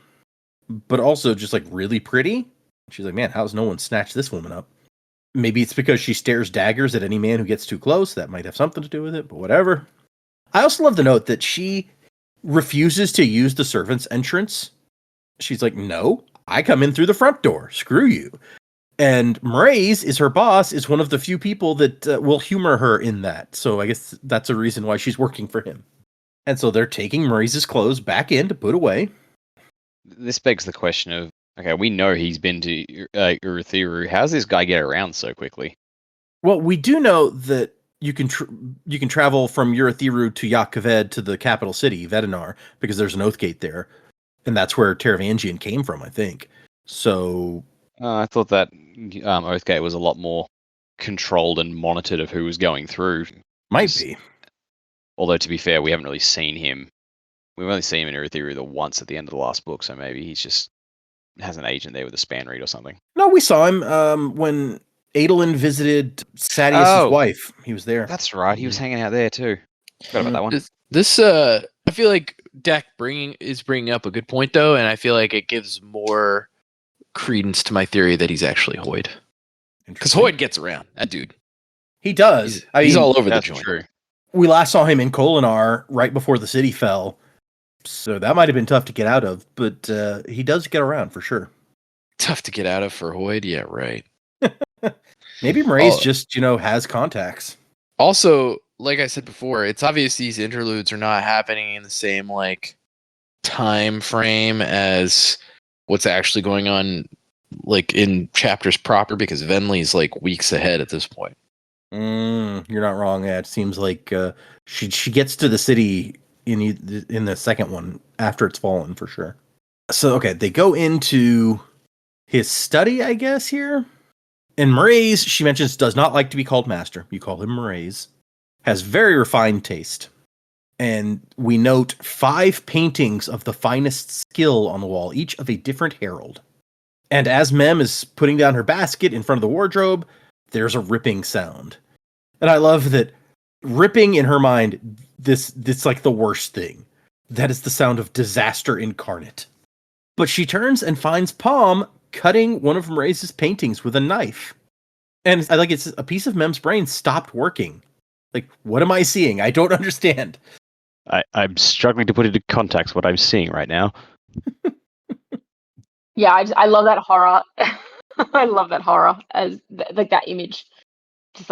but also just like really pretty. She's like, man, how's no one snatched this woman up? Maybe it's because she stares daggers at any man who gets too close. That might have something to do with it, but whatever. I also love the note that she refuses to use the servant's entrance. She's like, no, I come in through the front door. Screw you. And Mraize is her boss, is one of the few people that will humor her in that. So I guess that's a reason why she's working for him. And so they're taking Mraize's clothes back in to put away. This begs the question of, okay, we know he's been to Urithiru. How's this guy get around so quickly? Well, we do know that you can travel from Urithiru to Yak-Kaved to the capital city, Vedinar, because there's an Oathgate there. And that's where Taravangian came from, I think. So... I thought that Oathgate was a lot more controlled and monitored of who was going through. Might be. Although, to be fair, we haven't really seen him. We've only seen him in Urithiru once at the end of the last book, so maybe he's just has an agent there with a span read or something. No, we saw him when Adolin visited Sadius' wife. He was there. That's right. He was hanging out there too. Forgot about that one. This I feel like Dak is bringing up a good point though, and I feel like it gives more credence to my theory that he's actually Hoyd. Because Hoyd gets around. That dude. He does. He's all over the That's joint. true. We last saw him in Kholinar right before the city fell. So that might have been tough to get out of, but he does get around for sure. Tough to get out of for Hoyd. Yeah, right. Maybe Mraize just, has contacts. Also, like I said before, it's obvious these interludes are not happening in the same time frame as what's actually going on in chapters proper, because Venli's weeks ahead at this point. You're not wrong. Yeah, it seems like she gets to the city in the second one after it's fallen for sure. So okay, they go into his study, I guess, here. And Mraize, she mentions, does not like to be called master. You call him Mraize. Has very refined taste. And we note 5 paintings of the finest skill on the wall, each of a different herald. And as Mem is putting down her basket in front of the wardrobe, there's a ripping sound. And I love that ripping in her mind, this like the worst thing. That is the sound of disaster incarnate. But she turns and finds Palm cutting one of Mraize's paintings with a knife. And it's a piece of Mem's brain stopped working. What am I seeing? I don't understand. I'm struggling to put into context what I'm seeing right now. Yeah, I love that horror. I love that horror as that image. Just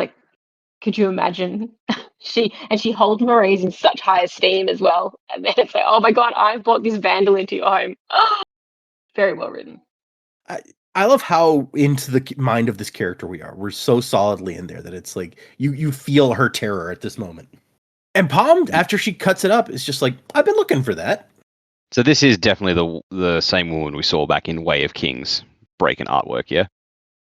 could you imagine? She holds Mraize in such high esteem as well, and then it's oh my god, I brought this vandal into your home. Oh, very well written. I love how into the mind of this character we are. We're so solidly in there that it's you feel her terror at this moment. And Palm, after she cuts it up, is just I've been looking for that. So this is definitely the same woman we saw back in Way of Kings breaking artwork, yeah?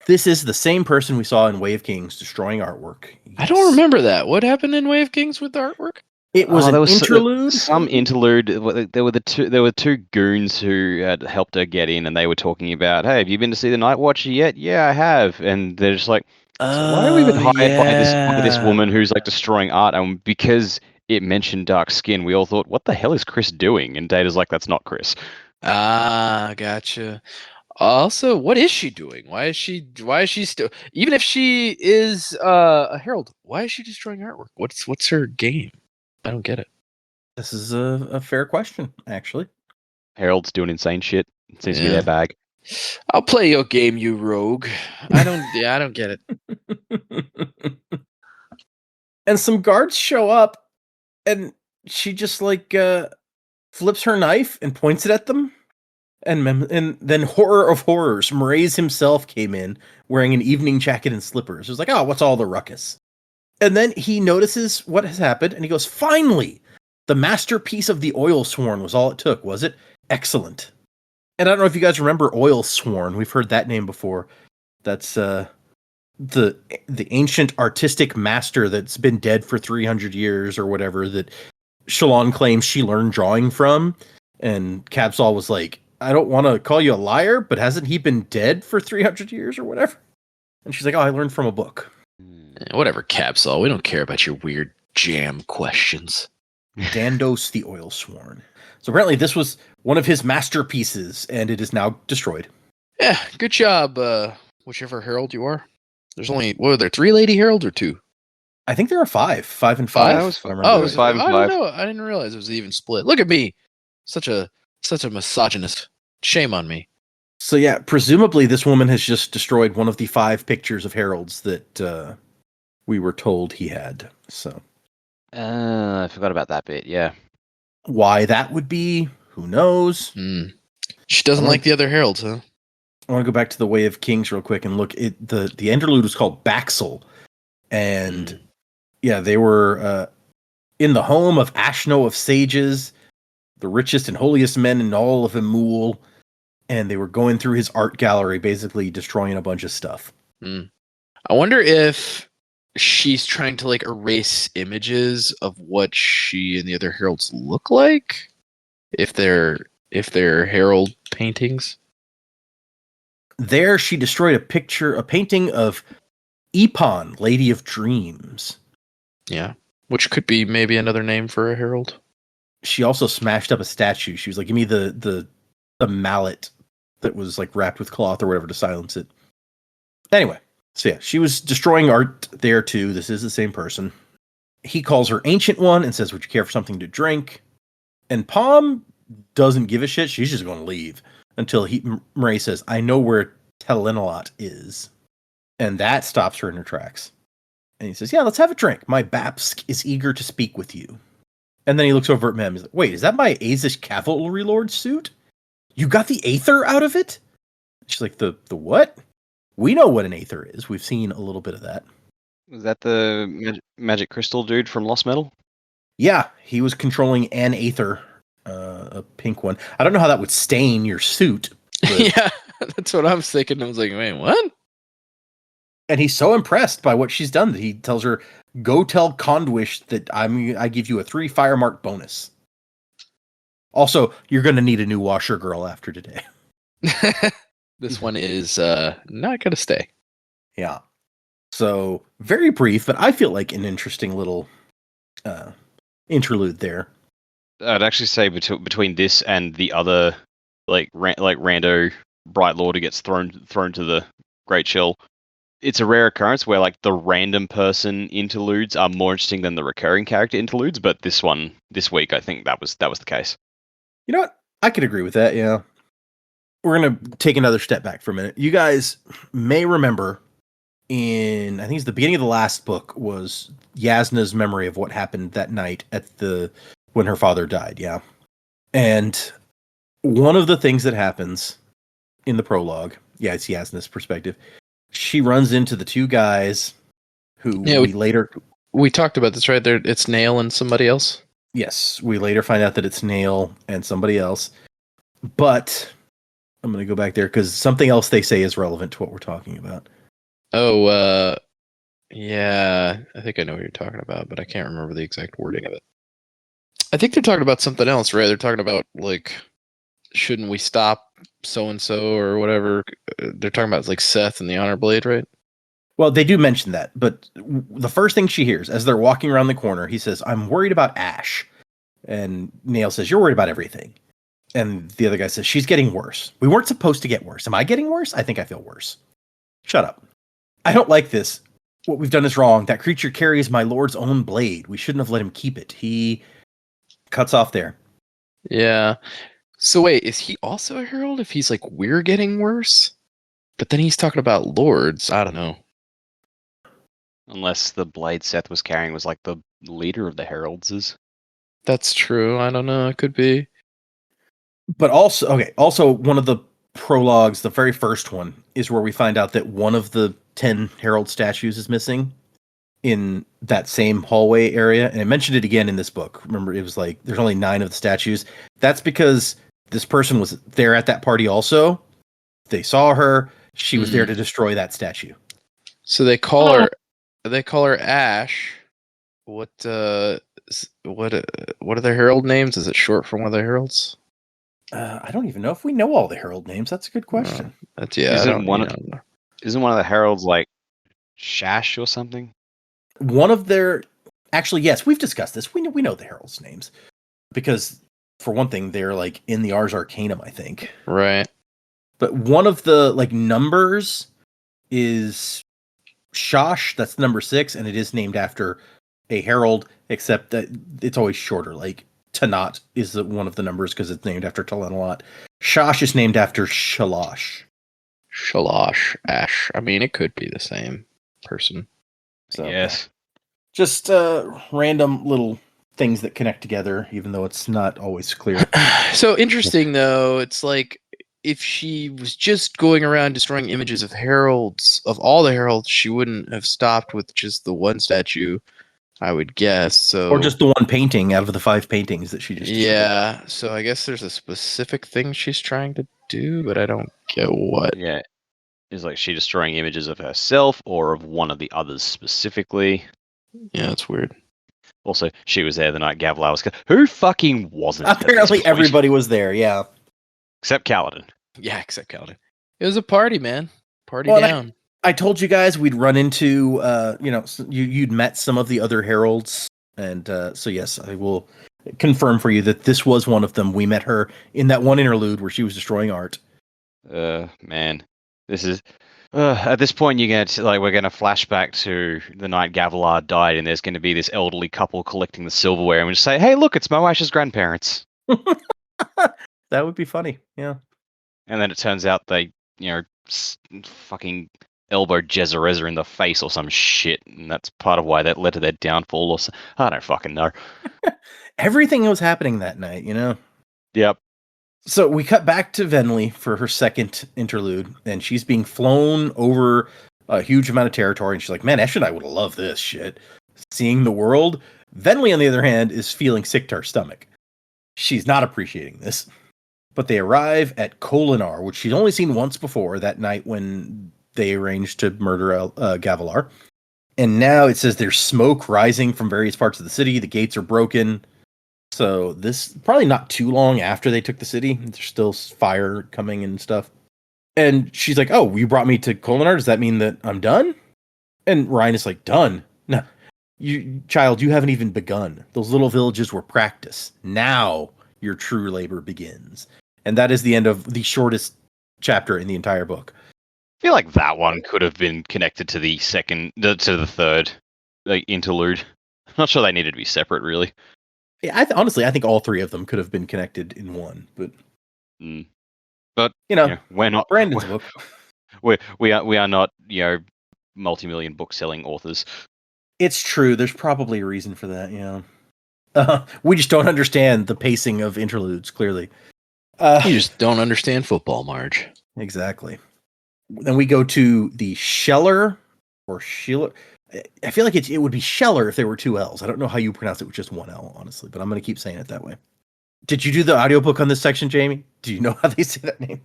This is the same person we saw in Way of Kings destroying artwork. Yes. I don't remember that. What happened in Way of Kings with the artwork? It was an interlude. Some interlude. There were two goons who had helped her get in, and they were talking about, "Hey, have you been to see the Night Watcher yet?" "Yeah, I have." And they're just like, "So why have we been hired by this woman who's destroying art?" And because it mentioned dark skin, we all thought, "What the hell is Chris doing?" And Data's like, "That's not Chris." Ah, gotcha. Also, what is she doing? Why is she still, even if she is a herald, why is she destroying artwork? What's her game? I don't get it. This is a fair question, actually. Herald's doing insane shit. It seems to be their bag. I'll play your game, you rogue. I don't get it. And some guards show up, and she just flips her knife and points it at them. And then, horror of horrors, Mraize himself came in wearing an evening jacket and slippers. It was oh, what's all the ruckus? And then he notices what has happened, and he goes, finally! The masterpiece of the Oil Sworn was all it took, was it? Excellent. And I don't know if you guys remember Oil Sworn. We've heard that name before. That's the ancient artistic master that's been dead for 300 years or whatever that Shalon claims she learned drawing from. And Cabsal was like, I don't want to call you a liar, but hasn't he been dead for 300 years or whatever? And she's like, oh, I learned from a book. Whatever, Capsule. We don't care about your weird jam questions. Dandos the Oil Sworn. So apparently this was one of his masterpieces, and it is now destroyed. Yeah, good job, whichever herald you are. There's only, what are there, 3 lady heralds or 2? I think there are 5. 5 and 5. Five? That was if I fun. remember it was right. 5 and I 5. don't know. I didn't realize it was even split. Look at me. Such a misogynist. Shame on me. So yeah, presumably this woman has just destroyed one of the 5 pictures of heralds that we were told he had. So I forgot about that bit. Yeah. why that would be, who knows? She doesn't I like the other heralds, huh? I want to go back to the Way of Kings real quick and look. The interlude was called Baxel, and yeah, they were in the home of Ashno of Sages, the richest and holiest men in all of Emul, and they were going through his art gallery, basically destroying a bunch of stuff. I wonder if she's trying to like erase images of what she and the other heralds look like, if they're herald paintings. There, she destroyed a painting of Epon, Lady of Dreams. Yeah, which could be maybe another name for a herald. She also smashed up a statue. She was like, "Give me the mallet that was like wrapped with cloth or whatever to silence it." Anyway, so yeah, she was destroying art there too. This is the same person. He calls her Ancient One and says, "Would you care for something to drink?" And Palm doesn't give a shit. She's just going to leave until Murray says, "I know where Telenolot is." And that stops her in her tracks. And he says, "Yeah, let's have a drink. My Bapsk is eager to speak with you." And then he looks over at Mem. He's like, "Wait, is that my Azish Cavalry Lord suit? You got the Aether out of it?" She's like, the what? We know what an Aether is. We've seen a little bit of that. Was that the magic crystal dude from Lost Metal? Yeah, he was controlling an Aether, a pink one. I don't know how that would stain your suit. But... Yeah, that's what I was thinking. I was like, wait, what? And he's so impressed by what she's done that he tells her, "Go tell Condwish that I give you a 3 fire mark bonus. Also, you're going to need a new washer girl after today." This one is not going to stay. Yeah. So, very brief, but I feel like an interesting little interlude there. I'd actually say between this and the other, like rando Bright Lord who gets thrown to the Great Chill, it's a rare occurrence where like the random person interludes are more interesting than the recurring character interludes. But this week, I think that was the case. You know what? I could agree with that. Yeah. We're going to take another step back for a minute. You guys may remember I think it's the beginning of the last book was Yasna's memory of what happened that night when her father died. Yeah. And one of the things that happens in the prologue, yeah, it's Yasna's perspective. She runs into the 2 guys who we talked about this, right? There, it's Nail and somebody else. Yes, we later find out that it's Nail and somebody else. But I'm going to go back there because something else they say is relevant to what we're talking about. Oh, yeah, I think I know what you're talking about, but I can't remember the exact wording of it. I think they're talking about something else, right? They're talking about, like, shouldn't we stop so-and-so or whatever? They're talking about, like, Seth and the Honor Blade, right? Well, they do mention that, but the first thing she hears as they're walking around the corner, he says, "I'm worried about Ash." And Nail says, "You're worried about everything." And the other guy says, "She's getting worse. We weren't supposed to get worse. Am I getting worse? I think I feel worse." Shut up. I don't like this. What we've done is wrong. That creature carries my lord's own blade. We shouldn't have let him keep it. He cuts off there. Yeah. So wait, is he also a herald if he's like, we're getting worse? But then he's talking about lords. I don't know. Unless the blade Seth was carrying was like the leader of the heralds. That's true. I don't know. It could be. But also one of the prologues, the very first one, is where we find out that one of the 10 herald statues is missing in that same hallway area. And I mentioned it again in this book. Remember, it was like there's only 9 of the statues. That's because this person was there at that party also. They saw her. She was there to destroy that statue. So they call her Ash. What are their herald names? Is it short for one of the heralds? I don't even know if we know all the herald names. That's a good question. That's I Isn't don't, one you of- know. Isn't one of the heralds like Shash or something? One of their, actually, yes, we've discussed this. We know the heralds' names because, for one thing, they're like in the Ars Arcanum, I think. Right. But one of the like numbers is Shosh. That's number 6, and it is named after a herald, except that it's always shorter. Like Tanat is one of the numbers because it's named after Talenalot. Shosh is named after Shalosh. Shalosh, Ash. I mean, it could be the same person. So, Yes. just random little things that connect together, even though it's not always clear. So interesting, though. It's like if she was just going around destroying images of heralds, of all the heralds, she wouldn't have stopped with just the one statue, I would guess. So, Or just the one painting out of the 5 paintings that she just destroyed. yeah. So I guess there's a specific thing she's trying to do, but I don't get what. Yeah. Is like she destroying images of herself or of one of the others specifically? Yeah, it's weird. Also, she was there the night Gavilar was. Who fucking wasn't? at this Apparently, point? everybody was there. Yeah. except Kaladin. Yeah, except Calvin. It was a party, man. Party Well, down. I told you guys we'd run into, you'd met some of the other heralds, and so yes, I will confirm for you that this was one of them. We met her in that one interlude where she was destroying art. Man, this is. At this point, we're gonna flash back to the night Gavilar died, and there's going to be this elderly couple collecting the silverware, and we just say, "Hey, look, it's Moash's grandparents." That would be funny. Yeah. And then it turns out they, fucking elbow Jezereza in the face or some shit, and that's part of why that led to their downfall. Or I don't fucking know. Everything was happening that night, you know? Yep. So we cut back to Venli for her second interlude, and she's being flown over a huge amount of territory, and she's like, man, Ash and I would love this shit. Seeing the world. Venli, on the other hand, is feeling sick to her stomach. She's not appreciating this. But they arrive at Kholinar, which she's only seen once before, that night when they arranged to murder Gavilar. And now it says there's smoke rising from various parts of the city. The gates are broken. So this probably not too long after they took the city. There's still fire coming and stuff. And she's like, oh, you brought me to Kholinar? Does that mean that I'm done? And Ryan is like, done? No, you haven't even begun. Those little villages were practice. Now your true labor begins. And that is the end of the shortest chapter in the entire book. I feel like that one could have been connected to the the third interlude. I'm not sure they needed to be separate, really. Yeah, honestly, I think all 3 of them could have been connected in one. But, but we're not Brandon's book. We are not multi-million book selling authors. It's true. There's probably a reason for that. Yeah, we just don't understand the pacing of interludes. Clearly, You just don't understand football, Marge. Exactly. Then we go to the Sheler or Sheler. I feel like it would be Sheler if there were 2 L's. I don't know how you pronounce it with just 1 L, honestly, but I'm going to keep saying it that way. Did you do the audiobook on this section, Jamie? Do you know how they say that name?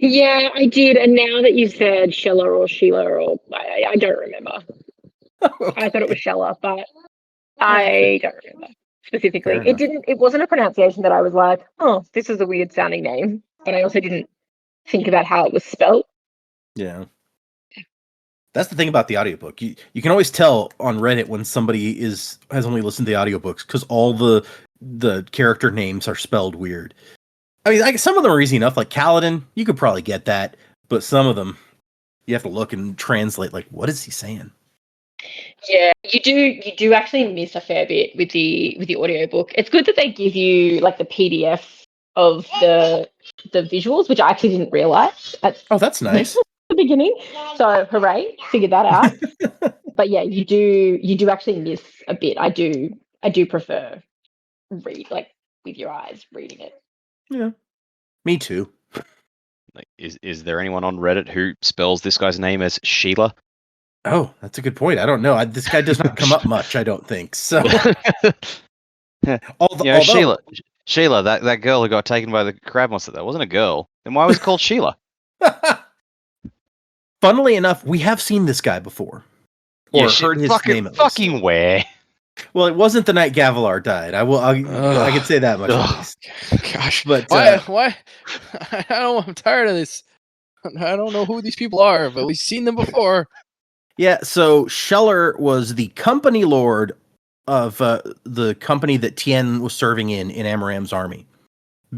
Yeah, I did. And now that you've said Sheller or Sheila, or I don't remember. Okay. I thought it was Sheller, but I don't remember specifically. Fair enough. It wasn't a pronunciation that I was like, oh, this is a weird sounding name. But I also didn't think about how it was spelt. Yeah. That's the thing about the audiobook. You can always tell on Reddit when somebody has only listened to the audiobooks because all the character names are spelled weird. I mean, some of them are easy enough, like Kaladin, you could probably get that, but some of them you have to look and translate, like, what is he saying? Yeah, you do actually miss a fair bit with the audiobook. It's good that they give you like the PDF of the visuals, which I actually didn't realize at Oh, that's nice. the beginning. So hooray, figured that out. But yeah, you do actually miss a bit. I do prefer read like with your eyes reading it. Yeah. Me too. Like, is there anyone on Reddit who spells this guy's name as Sheila? Oh, that's a good point. I don't know. This guy does not come up much, I don't think. So although, Sheila, that girl who got taken by the crab monster, that wasn't a girl. Then why was it called Sheila? funnily enough, we have seen this guy before. Or heard his name at least. Fucking where? Well, it wasn't the night Gavilar died. I could say that much at Ugh. least. Gosh, But why? I'm tired of this. I don't know who these people are, but we've seen them before. yeah, so Sheler was the company lord of the company that Tien was serving in Amaram's army.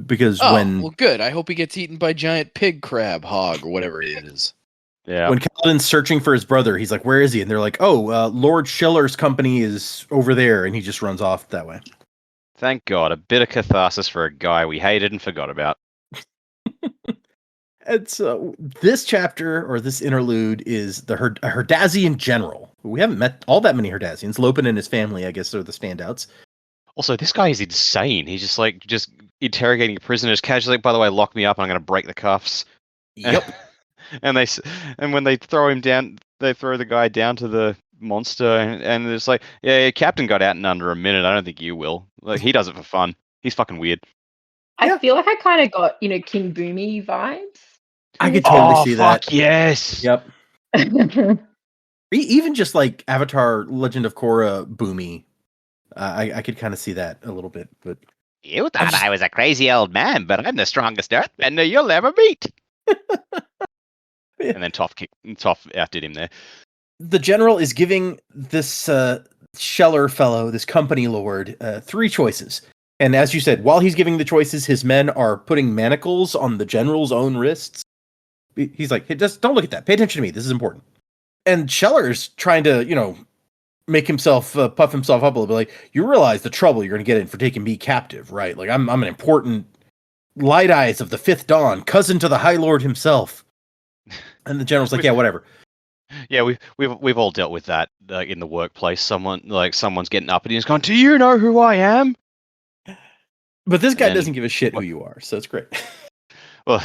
Because well, good. I hope he gets eaten by giant pig crab hog or whatever it is. Yeah. when Kaladin's searching for his brother, he's like, "Where is he?" And they're like, "Oh, Lord Sheler's company is over there," and he just runs off that way. Thank God, a bit of catharsis for a guy we hated and forgot about. And so this chapter or this interlude is a Herdazian general. We haven't met all that many Herdazians. Lopin and his family, I guess, are the standouts. Also, this guy is insane. He's just interrogating prisoners casually. By the way, lock me up. I'm going to break the cuffs. Yep. and when they throw him down, they throw the guy down to the monster, and it's like, yeah, Captain got out in under a minute. I don't think you will. Like, he does it for fun. He's fucking weird. I feel like I kind of got, King Boomy vibes. I could totally see that. Fuck yes. Yep. Even just like Avatar: Legend of Korra Boomy, I could kind of see that a little bit. But You thought I was a crazy old man, but I'm the strongest earthbender you'll ever meet. And then Toph outdid him there. The general is giving this Sheler fellow, this company lord, 3 choices. And as you said, while he's giving the choices, his men are putting manacles on the general's own wrists. He's like, hey, just don't look at that. Pay attention to me. This is important. And Sheller's trying to, make himself puff himself up a little bit. Like, you realize the trouble you're going to get in for taking me captive, right? Like, I'm an important Light Eyes of the Fifth Dawn, cousin to the High Lord himself. And the general's like, yeah, whatever. Yeah, we've all dealt with that in the workplace. Someone's getting up and he's going, "Do you know who I am?" But this guy doesn't give a shit who you are, so it's great. Well,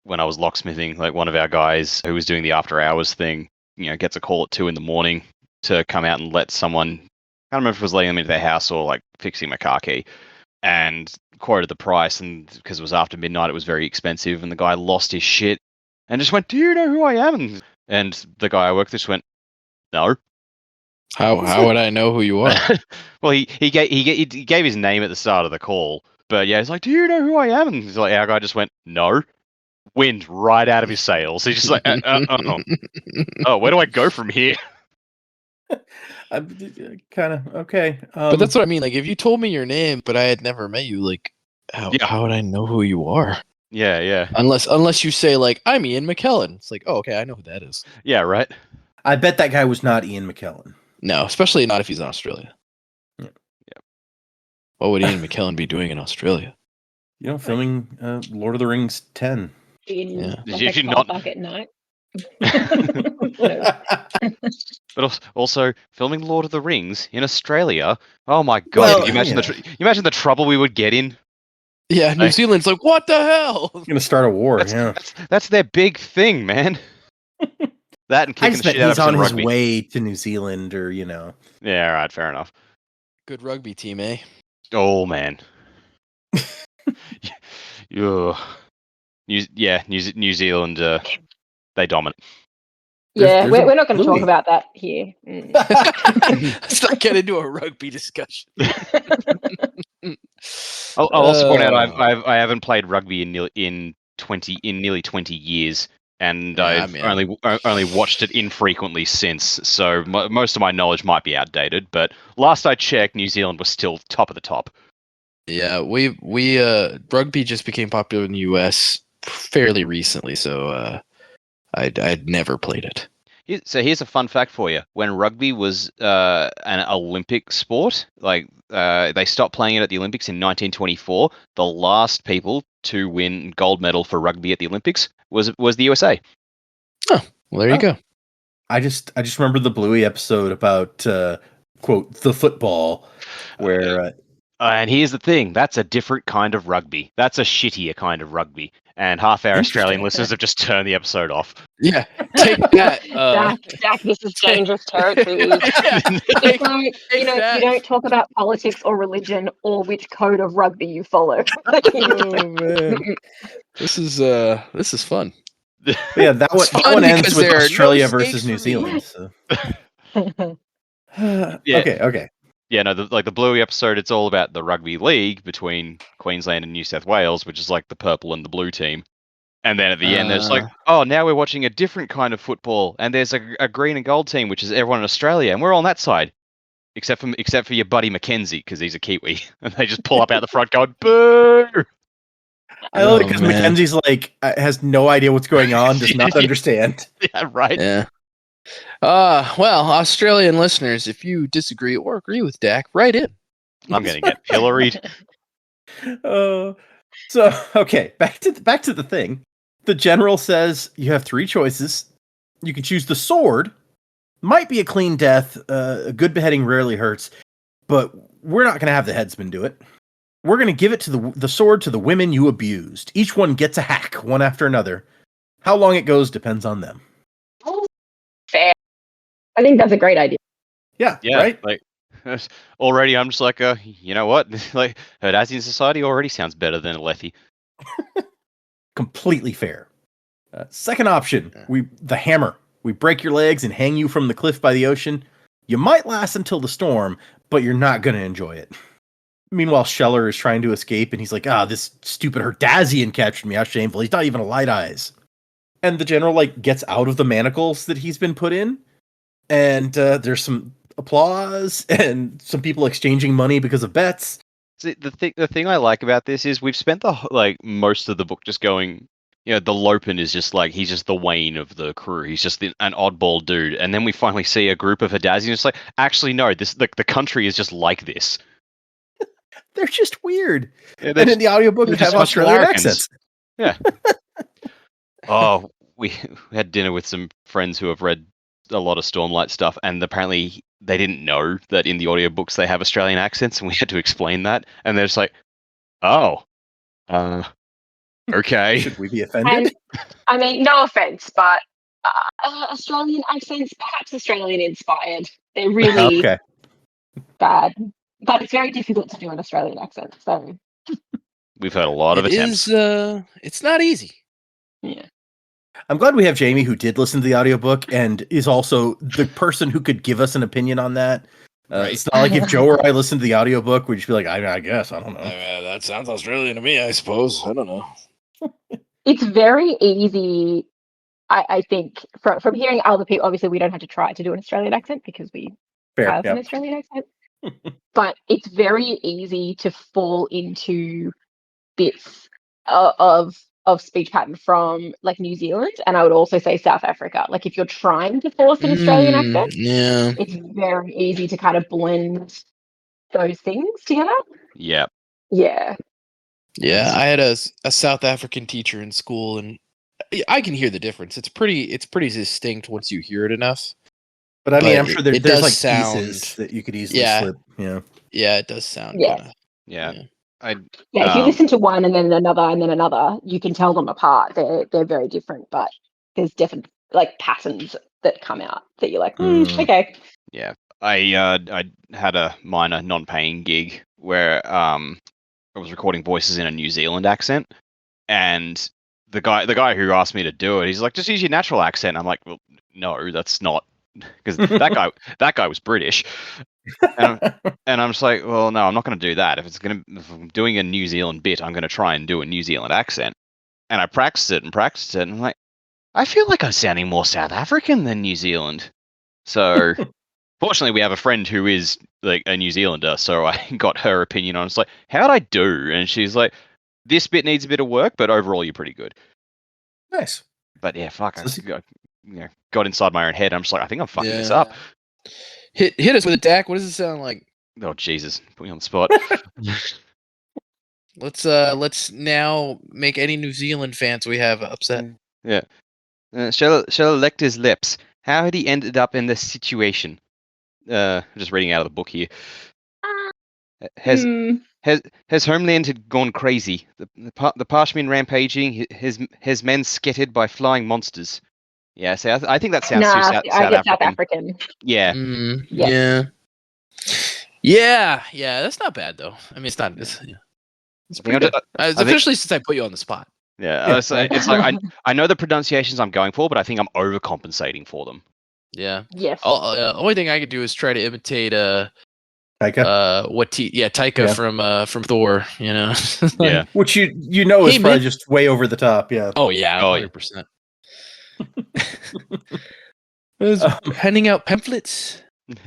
when I was locksmithing, like one of our guys who was doing the after hours thing, gets a call at 2 a.m. to come out and let someone, I don't remember if it was letting them into their house or like fixing my car key, and quoted the price, and because it was after midnight, it was very expensive, and the guy lost his shit and just went, "Do you know who I am?" And the guy I worked with just went, "No." How would I know who you are? Well, he gave his name at the start of the call, but yeah, he's like, "Do you know who I am?" And he's like, our guy just went, "No." Wind right out of his sails. He's just like, oh, where do I go from here? I'm kind of okay. But that's what I mean. Like, if you told me your name, but I had never met you, like, how would I know who you are? Yeah. Unless you say, like, I'm Ian McKellen. It's like, oh, okay, I know who that is. Yeah, right. I bet that guy was not Ian McKellen. No, especially not if he's in Australia. Yeah. What would Ian McKellen be doing in Australia? Filming Lord of the Rings 10. In Did like you a not- car park at night. But also filming Lord of the Rings in Australia. Oh my God! Well, Can you imagine you imagine the trouble we would get in? Yeah, New Zealand's like, what the hell? Going to start a war. That's their big thing, man. That and kicking the shit out of he's on some his rugby. way to New Zealand, or Yeah, all right, fair enough. Good rugby team, eh? Oh man. New Zealand. They dominate. Yeah, there's a we're not going to talk Louis. about that here. Let's not get into a rugby discussion. I'll also point out I haven't played rugby in nearly 20 years, and I've only watched it infrequently since. So most of my knowledge might be outdated. But last I checked, New Zealand was still top of the top. Yeah, we rugby just became popular in the US fairly recently, so I'd never played it. So here's a fun fact for you: when rugby was an Olympic sport, like they stopped playing it at the Olympics in 1924, the last people to win gold medal for rugby at the Olympics was the USA. Oh, well, there you go. I just remember the Bluey episode about quote the football, where and here's the thing: that's a different kind of rugby. That's a shittier kind of rugby. And half our Australian listeners have just turned the episode off. Yeah, take that. Zach, this is dangerous territory. It's like, you don't talk about politics or religion or which code of rugby you follow. Oh man, this is fun. yeah, that one ends because with there are no Australia stakes versus New for me. Zealand. So. Okay. Yeah, no, the Bluey episode, it's all about the rugby league between Queensland and New South Wales, which is like the purple and the blue team. And then at the end, there's like, oh, now we're watching a different kind of football, and there's a green and gold team, which is everyone in Australia, and we're on that side, except for your buddy Mackenzie, because he's a Kiwi, and they just pull up out the front going, boo! I love it Oh, because man. Mackenzie's like has no idea what's going on, does not understand. Yeah, right. Yeah. Well, Australian listeners, if you disagree or agree with Dak, write in. I'm gonna get pilloried. So okay, back to the thing. The general says you have three choices. You can choose the sword. Might be a clean death. A good beheading rarely hurts, but we're not going to have the headsman do it. We're going to give it to the sword to the women you abused. Each one gets a hack, one after another. How long it goes depends on them. Fair. I think that's a great idea. Yeah, Yeah, right? like already I'm just like, you know what? Like Herdazian society already sounds better than Alethi. Completely fair. Second option, the hammer. We break your legs and hang you from the cliff by the ocean. You might last until the storm, but you're not going to enjoy it. Meanwhile, Sheler is trying to escape, and he's like, this stupid Herdazian captured me. How shameful. He's not even a light eyes. And the general, gets out of the manacles that he's been put in, and there's some applause, and some people exchanging money because of bets. See, the thing I like about this is we've spent most of the book just going, the Lopen is just he's just the Wayne of the crew. He's just an oddball dude. And then we finally see a group of Herdazians. It's like, actually, no, the country is just like this. They're just weird. Yeah, and in the audiobook, you have Australian accents. Yeah. Oh, we had dinner with some friends who have read a lot of Stormlight stuff, and apparently they didn't know that in the audiobooks they have Australian accents, and we had to explain that. And they're just like, oh, okay. Should we be offended? I mean, no offense, but Australian accents, perhaps Australian inspired. They're really bad. But it's very difficult to do an Australian accent, so we've heard a lot of attempts. It's not easy. Yeah. I'm glad we have Jamie, who did listen to the audiobook and is also the person who could give us an opinion on that. Right. It's not like if Joe or I listened to the audiobook, we'd just be like, I guess, I don't know. That sounds Australian to me, I suppose. I don't know. It's very easy, I think, from hearing other people. Obviously, we don't have to try to do an Australian accent because we have an Australian accent. But it's very easy to fall into bits of speech pattern from New Zealand, and I would also say South Africa. If you're trying to force an Australian accent, it's very easy to kind of blend those things together. Yeah. Yeah. Yeah, I had a South African teacher in school, and I can hear the difference. It's pretty distinct once you hear it enough. But I mean, I'm sure there's sound pieces that you could easily slip. Yeah, it does sound. Yeah. Kinda, if you listen to one and then another, you can tell them apart. They're very different, but there's definitely patterns that come out that you're like, okay. Yeah, I had a minor non-paying gig where I was recording voices in a New Zealand accent, and the guy who asked me to do it, he's like, just use your natural accent. I'm like, well, no, that's not, because that guy was British. And I'm just like, well, no, I'm not going to do that. If I'm doing a New Zealand bit, I'm going to try and do a New Zealand accent. And I practiced it, and I'm like, I feel like I'm sounding more South African than New Zealand. So, fortunately, we have a friend who is a New Zealander, so I got her opinion on it. It's like, how'd I do? And she's like, this bit needs a bit of work, but overall, you're pretty good. Nice. But yeah, fuck, I got inside my own head. I'm just like, I think I'm fucking this up. Hit us with a Dak. What does it sound like? Oh Jesus, put me on the spot. Let's now make any New Zealand fans we have upset. Yeah. Shall licked his lips. How had he ended up in this situation? Just reading out of the book here. Has Homeland had gone crazy? The Parshman rampaging. His men skittered by flying monsters. Yeah, so I think that sounds too South African. Yeah. Yeah. That's not bad though. I mean, it's not. It's pretty good. Especially since I put you on the spot. Yeah, so it's like I know the pronunciations I'm going for, but I think I'm overcompensating for them. Yeah. Yes. Only thing I could do is try to imitate Taika? Taika Yeah. from Thor, you know. Yeah. Which you know is Hey, probably man. just way over the top. Yeah. Oh yeah, Oh, 100%. I was handing out pamphlets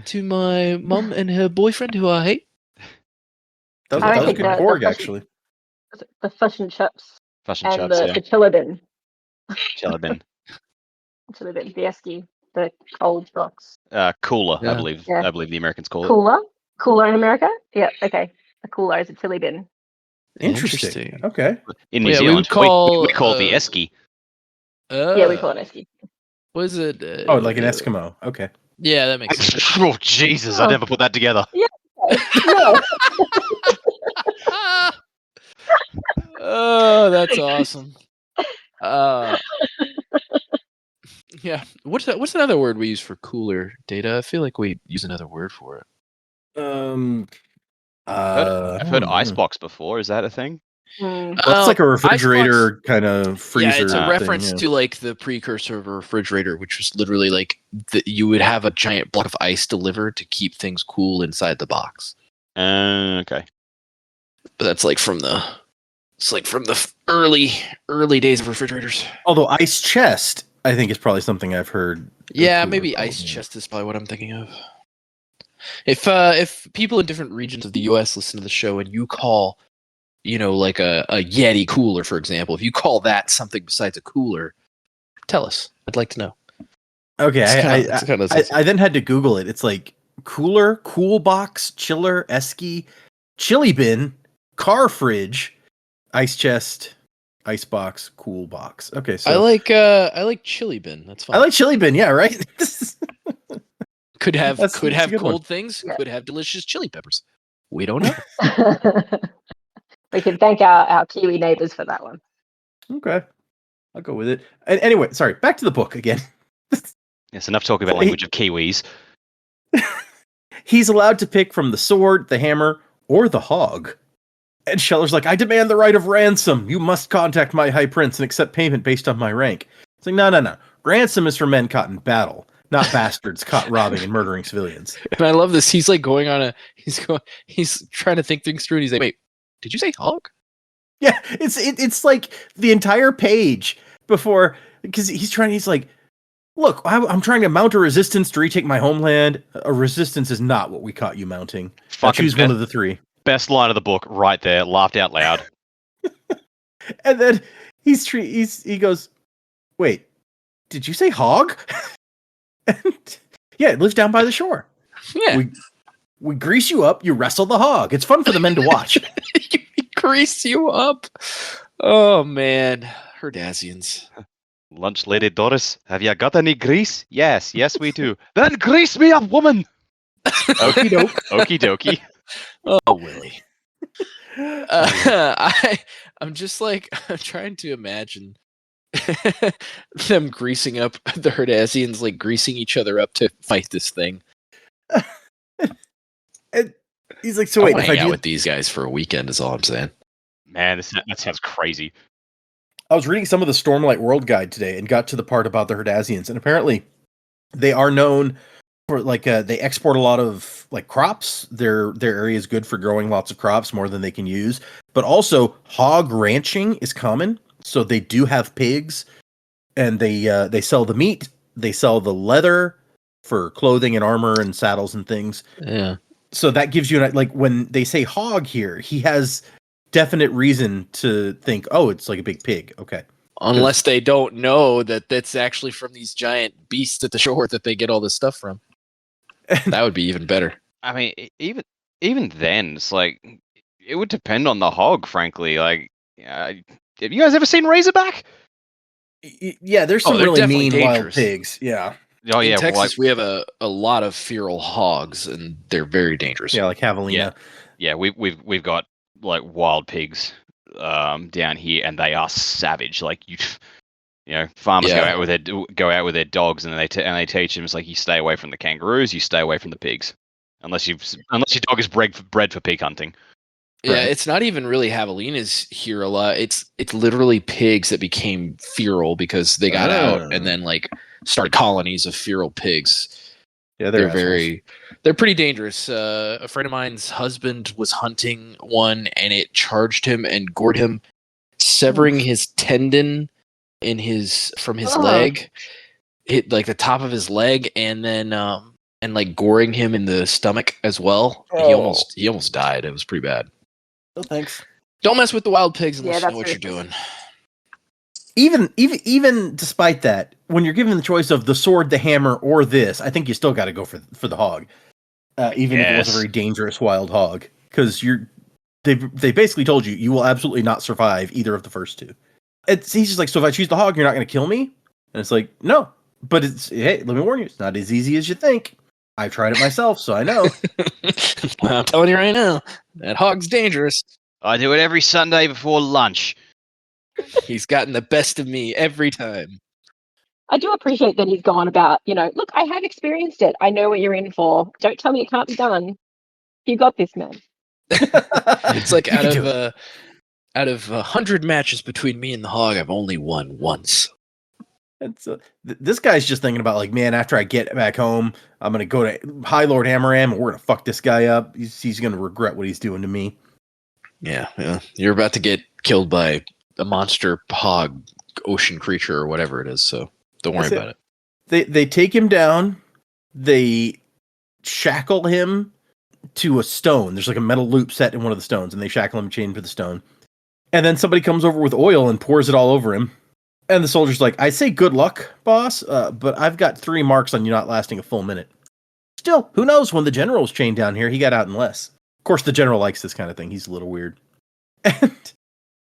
to my mum and her boyfriend, who I hate. That I was think good the Korg, fish- actually. the fish and chips Fish and and chips, the yeah. chillabin, Chelabin. the esky, the cold box. Cooler, I Yeah. believe. Yeah. I believe the Americans call it. Cooler in America. Yeah, okay. A cooler is a chili bin. Interesting. Okay. In Well, New yeah, we Zealand, would call, we call it the esky. Yeah, we call it esky. What is it? Oh, like an Eskimo. Okay. Yeah, that makes sense. Oh Jesus! I never put that together. Yeah. Oh, that's awesome. Yeah. What's another word we use for cooler, Data? I feel like we use another word for it. I've heard icebox before. Is that a thing? Well, it's like a refrigerator kind of freezer. Yeah, it's a thing, reference yeah. to like the precursor of a refrigerator, which was literally like you would have a giant block of ice delivered to keep things cool inside the box. Okay. But that's like from the early days of refrigerators. Although ice chest, I think is probably something I've heard. Yeah, cooler maybe called, ice yeah. chest is probably what I'm thinking of. If people in different regions of the U.S. listen to the show and you call, like a Yeti cooler, for example, if you call that something besides a cooler, tell us. I'd like to know. Okay, It's I then had to Google it. It's like cooler, cool box, chiller, esky, chili bin, car fridge, ice chest, ice box, cool box. Okay, so I like chili bin. That's fine. I like chili bin. Yeah, right. Could have That's a good one. cold things. Yeah. Could have delicious chili peppers. We don't know. We can thank our Kiwi neighbors for that one. Okay, I'll go with it. And anyway, sorry. Back to the book again. Yes, enough talk about language of Kiwis. He's allowed to pick from the sword, the hammer, or the hog. And Sheller's like, I demand the right of ransom. You must contact my high prince and accept payment based on my rank. It's like, no. Ransom is for men caught in battle, not bastards caught robbing and murdering civilians. And I love this. He's like he's trying to think things through, and he's like, wait, did you say hog? Yeah, it's like the entire page before, because he's like, look, I'm trying to mount a resistance to retake my homeland. A resistance is not what we caught you mounting. Now choose one of the three. Best line of the book, right there. Laughed out loud. And then he goes, wait, did you say hog? And yeah, it lives down by the shore. Yeah. We grease you up, you wrestle the hog. It's fun for the men to watch. Grease you up. Oh man, Herdazians. Lunch lady Doris, have you got any grease? Yes, we do. Then grease me up, woman. Okie doke. Okie dokie. Oh, Willie. I'm just like, I'm trying to imagine them greasing up the Herdazians, like greasing each other up to fight this thing. And he's like, so wait, I if hang I out do with these guys for a weekend is all I'm saying. Man, that sounds crazy. I was reading some of the Stormlight World Guide today and got to the part about the Herdazians, and apparently they are known for they export a lot of like crops. Their area is good for growing lots of crops, more than they can use. But also hog ranching is common, so they do have pigs, and they sell the meat, they sell the leather for clothing and armor and saddles and things. Yeah. So that gives you like when they say hog here, he has definite reason to think, oh, it's like a big pig. Okay. Unless they don't know that that's actually from these giant beasts at the shore that they get all this stuff from. That would be even better. I mean, even then, it's like it would depend on the hog, frankly. Like, have you guys ever seen Razorback? Yeah, there's some they're really definitely mean wild dangerous. pigs. Yeah. Oh yeah, In Texas, like, we have a lot of feral hogs, and they're very dangerous. Yeah, like Javelina. yeah, we've got like wild pigs down here, and they are savage. Like farmers Yeah. go out with their dogs, and they teach them, it's like, you stay away from the kangaroos, you stay away from the pigs, unless your dog is bred for pig hunting. Yeah, Right. it's not even really javelinas here a lot. It's literally pigs that became feral because they got out and then like started colonies of feral pigs. Yeah, They're assholes. they're pretty dangerous. A friend of mine's husband was hunting one, and it charged him and gored him, severing his tendon from his Ugh. leg, hit like the top of his leg, and then and like goring him in the stomach as well. He almost died. It was pretty bad. No thanks. Don't mess with the wild pigs Yeah, unless you know that's what you're ruthless. doing. Even despite that, when you're given the choice of the sword, the hammer, or this, I think you still got to go for the hog, even if it was a Yes. very dangerous wild hog, because they basically told you will absolutely not survive either of the first two. He's just like, so if I choose the hog, you're not going to kill me, and it's like, no, but hey, let me warn you, it's not as easy as you think. I've tried it myself, so I know. I'm telling you right now, that hog's dangerous. I do it every Sunday before lunch. He's gotten the best of me every time. I do appreciate that he's gone about, look, I have experienced it. I know what you're in for. Don't tell me it can't be done. You got this, man. It's like You can do it. out of 100 matches between me and the hog, I've only won once. This guy's just thinking about, like, man, after I get back home, I'm gonna go to High Lord Amaram and we're gonna fuck this guy up. He's gonna regret what he's doing to me. Yeah. You're about to get killed by a monster hog, ocean creature, or whatever it is. So don't worry about it. They take him down. They shackle him to a stone. There's like a metal loop set in one of the stones, and they shackle him chained to the stone. And then somebody comes over with oil and pours it all over him. And the soldier's like, I say good luck, boss, but I've got 3 marks on you not lasting a full minute. Still, who knows? When the general was chained down here, he got out in less. Of course, the general likes this kind of thing. He's a little weird. And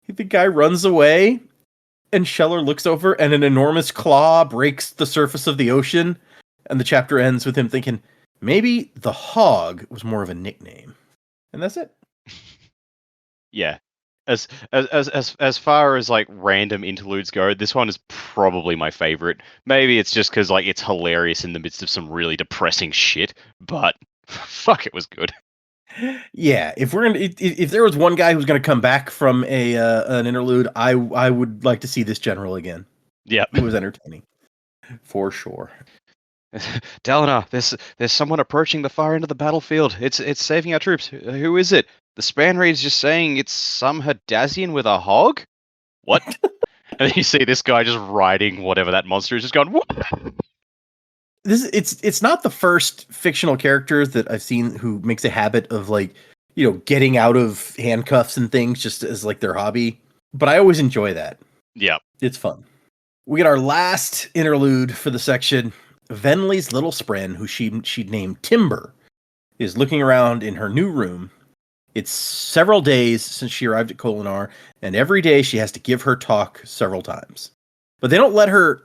the guy runs away, and Sheler looks over, and an enormous claw breaks the surface of the ocean. And the chapter ends with him thinking, maybe the hog was more of a nickname. And that's it. Yeah. As far as like random interludes go, this one is probably my favorite. Maybe it's just because like it's hilarious in the midst of some really depressing shit, but fuck, it was good. Yeah, if there was one guy who's going to come back from an interlude, I would like to see this general again. Yep. It was entertaining, for sure. Dalinar, there's someone approaching the far end of the battlefield. It's saving our troops. Who is it? The Spanreed's just saying it's some Hadassian with a hog? What? And then you see this guy just riding whatever that monster is, just going, what? It's not the first fictional character that I've seen who makes a habit of, like, getting out of handcuffs and things just as like their hobby. But I always enjoy that. Yeah. It's fun. We get our last interlude for the section. Venli's little spren, who she'd named Timber, is looking around in her new room. It's several days since she arrived at Kholinar, and every day she has to give her talk several times. But they don't let her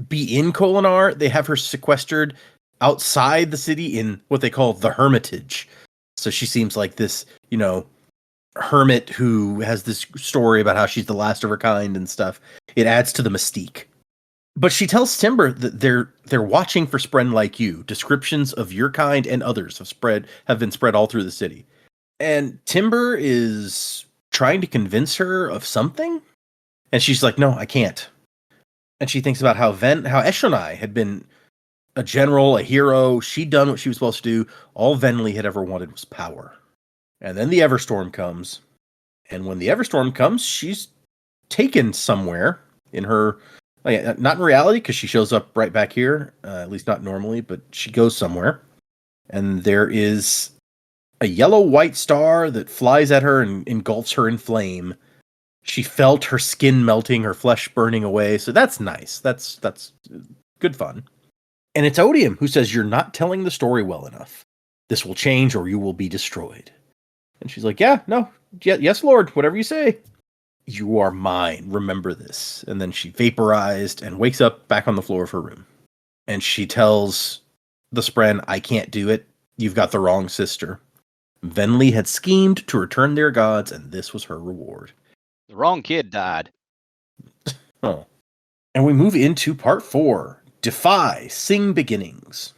be in Kholinar. They have her sequestered outside the city in what they call the Hermitage. So she seems like this, hermit who has this story about how she's the last of her kind and stuff. It adds to the mystique. But she tells Timber that they're watching for spren like you. Descriptions of your kind and others have been spread all through the city. And Timber is trying to convince her of something, and she's like, "No, I can't." And she thinks about how Eshonai had been a general, a hero. She'd done what she was supposed to do. All Venli had ever wanted was power. And then the Everstorm comes, and when the Everstorm comes, she's taken somewhere in her. Not in reality, because she shows up right back here, at least not normally, but she goes somewhere. And there is a yellow-white star that flies at her and engulfs her in flame. She felt her skin melting, her flesh burning away, so that's nice. That's good fun. And it's Odium who says, you're not telling the story well enough. This will change or you will be destroyed. And she's like, yes, Lord, whatever you say. You are mine, remember this. And then she vaporized and wakes up back on the floor of her room. And she tells the spren, I can't do it. You've got the wrong sister. Venli had schemed to return their gods, and this was her reward. The wrong kid died. Oh. And we move into part 4, Defy, Sing Beginnings,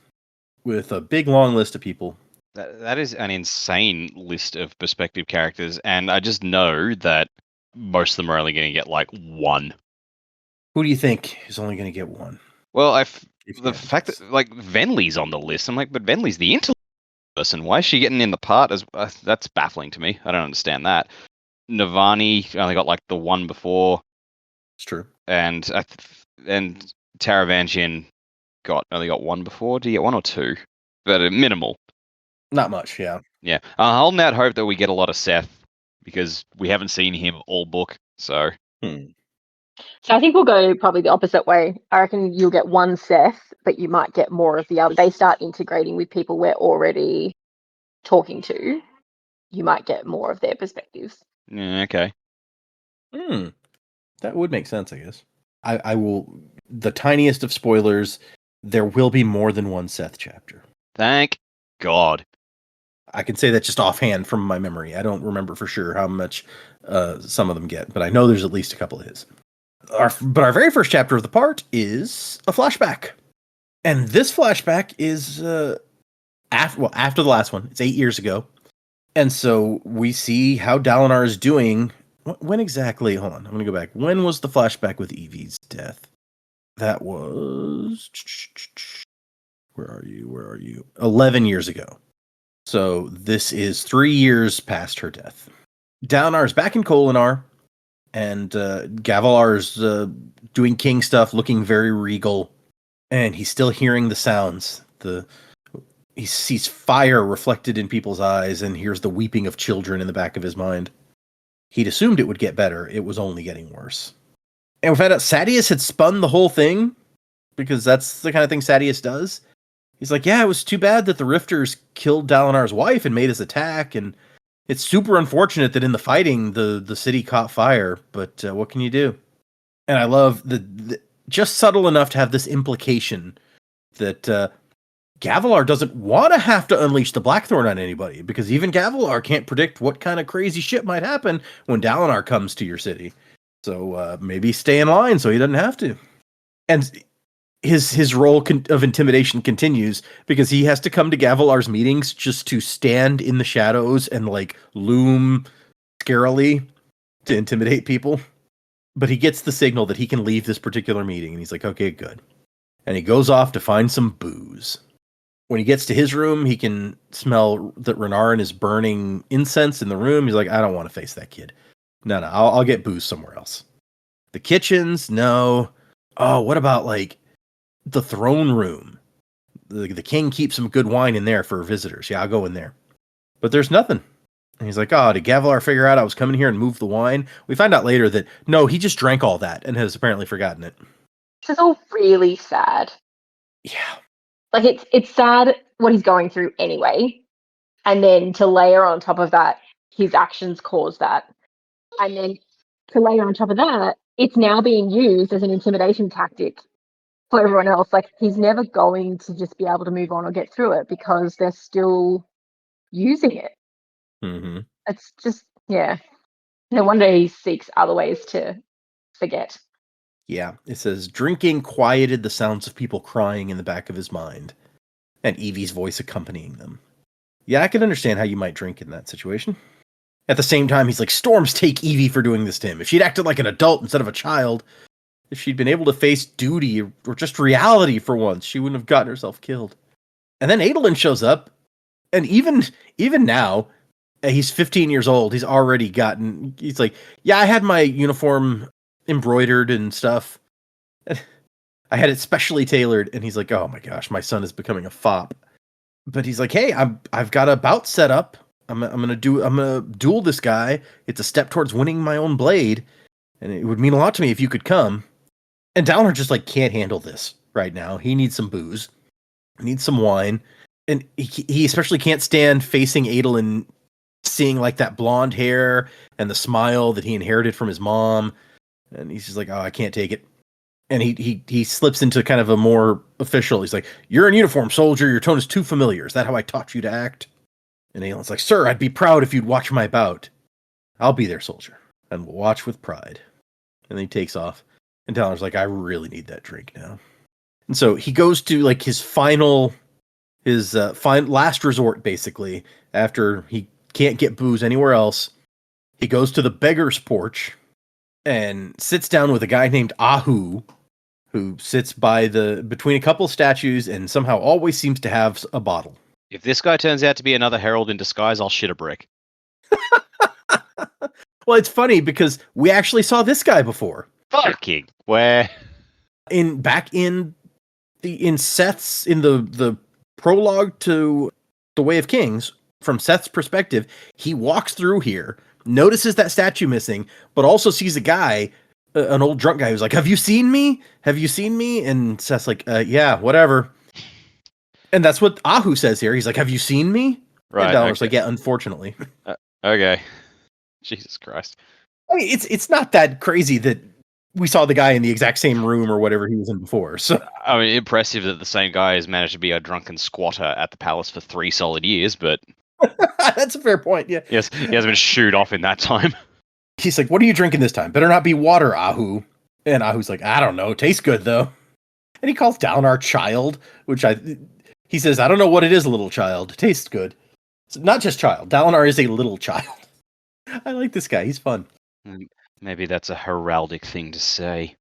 with a big long list of people. That is an insane list of perspective characters, and I just know that most of them are only going to get like 1. Who do you think is only going to get 1? Well, the fact that like Venli's on the list, I'm like, but Venli's the interlude person. Why is she getting in the part? As that's baffling to me. I don't understand that. Navani only got like the one before, It's true. and Taravangian only got one before. Did he get one or two? But minimal. Not much, yeah. Yeah, holding out hope that we get a lot of Seth because we haven't seen him all book. So So I think we'll go probably the opposite way. I reckon you'll get one Seth, but you might get more of the other. They start integrating with people we're already talking to. You might get more of their perspectives. yeah, okay. That would make sense, I guess. I will. The tiniest of spoilers. There will be more than one Seth chapter. Thank God. I can say that just offhand from my memory. I don't remember for sure how much some of them get, but I know there's at least a couple of his. But our very first chapter of the part is a flashback. And this flashback is after the last one. It's 8 years ago. And so we see how Dalinar is doing. When exactly? Hold on. I'm going to go back. When was the flashback with Evie's death? That was... Where are you? 11 years ago. So this is 3 years past her death. Dalinar's back in Kholinar, and Gavilar's doing king stuff, looking very regal, and he's still hearing the sounds. He sees fire reflected in people's eyes and hears the weeping of children in the back of his mind. He'd assumed it would get better. It was only getting worse. And we found out Sadeas had spun the whole thing, because that's the kind of thing Sadeas does. He's like, yeah, it was too bad that the Rifters killed Dalinar's wife and made us attack, and it's super unfortunate that in the fighting the city caught fire, but what can you do? And I love the just subtle enough to have this implication that Gavilar doesn't want to have to unleash the Blackthorn on anybody, because even Gavilar can't predict what kind of crazy shit might happen when Dalinar comes to your city. So maybe stay in line so he doesn't have to. And his role of intimidation continues, because he has to come to Gavilar's meetings just to stand in the shadows and like loom scarily to intimidate people. But he gets the signal that he can leave this particular meeting, and he's like, okay, good. And he goes off to find some booze. When he gets to his room, he can smell that Renarin is burning incense in the room. He's like, I don't want to face that kid. No, I'll get booze somewhere else. The kitchens, no. Oh, what about like the throne room? The king keeps some good wine in there for visitors. Yeah, I'll go in there. But there's nothing. And he's like, oh, did Gavilar figure out I was coming here and move the wine? We find out later that, no, he just drank all that and has apparently forgotten it. This is all really sad. Yeah. Like, it's sad what he's going through anyway. And then to layer on top of that, his actions caused that. And then to layer on top of that, it's now being used as an intimidation tactic for everyone else. Like, he's never going to just be able to move on or get through it because they're still using it. Mm-hmm. It's just, yeah. No wonder he seeks other ways to forget. Yeah, it says, drinking quieted the sounds of people crying in the back of his mind, and Evie's voice accompanying them. Yeah, I can understand how you might drink in that situation. At the same time, he's like, storms take Evie for doing this to him. If she'd acted like an adult instead of a child, if she'd been able to face duty or just reality for once, she wouldn't have gotten herself killed. And then Adolin shows up, and even now, he's 15 years old. He's already he's like, yeah, I had my uniform embroidered and stuff. I had it specially tailored, and he's like, oh my gosh, my son is becoming a fop. But he's like, hey, I've got a bout set up. I'm gonna duel this guy. It's a step towards winning my own blade, and it would mean a lot to me if you could come. And Dalinar just like can't handle this right now. He needs some booze, he needs some wine, and he especially can't stand facing Adolin, seeing like that blonde hair and the smile that he inherited from his mom. And he's just like, oh, I can't take it. And he slips into kind of a more official. He's like, you're in uniform, soldier. Your tone is too familiar. Is that how I taught you to act? And Aelin's like, sir, I'd be proud if you'd watch my bout. I'll be there, soldier, and we'll watch with pride. And then he takes off. And Dalinar's like, I really need that drink now. And so he goes to like his last resort, basically, after he can't get booze anywhere else. He goes to the beggar's porch and sits down with a guy named Ahu, who sits between a couple statues and somehow always seems to have a bottle. If this guy turns out to be another herald in disguise, I'll shit a brick. Well, it's funny because we actually saw this guy before. Fucking where? Back in Seth's in the prologue to The Way of Kings, from Seth's perspective, he walks through here, notices that statue missing, but also sees a guy, an old drunk guy who's like, "Have you seen me? Have you seen me?" And Seth's like, "Yeah, whatever." And that's what Ahu says here. He's like, "Have you seen me?" Right. And Dollar's like, "Yeah, unfortunately." Okay. Jesus Christ. I mean, it's not that crazy that we saw the guy in the exact same room or whatever he was in before. So I mean, impressive that the same guy has managed to be a drunken squatter at the palace for 3 solid years, but that's a fair point. Yeah. yes, he hasn't been shooed off in that time. He's like, "What are you drinking this time? Better not be water, Ahu." And Ahu's like, "I don't know. Tastes good though." And he calls Dalinar child, he says, "I don't know what it is, little child. Tastes good." So not just child. Dalinar is a little child. I like this guy. He's fun. Maybe that's a heraldic thing to say.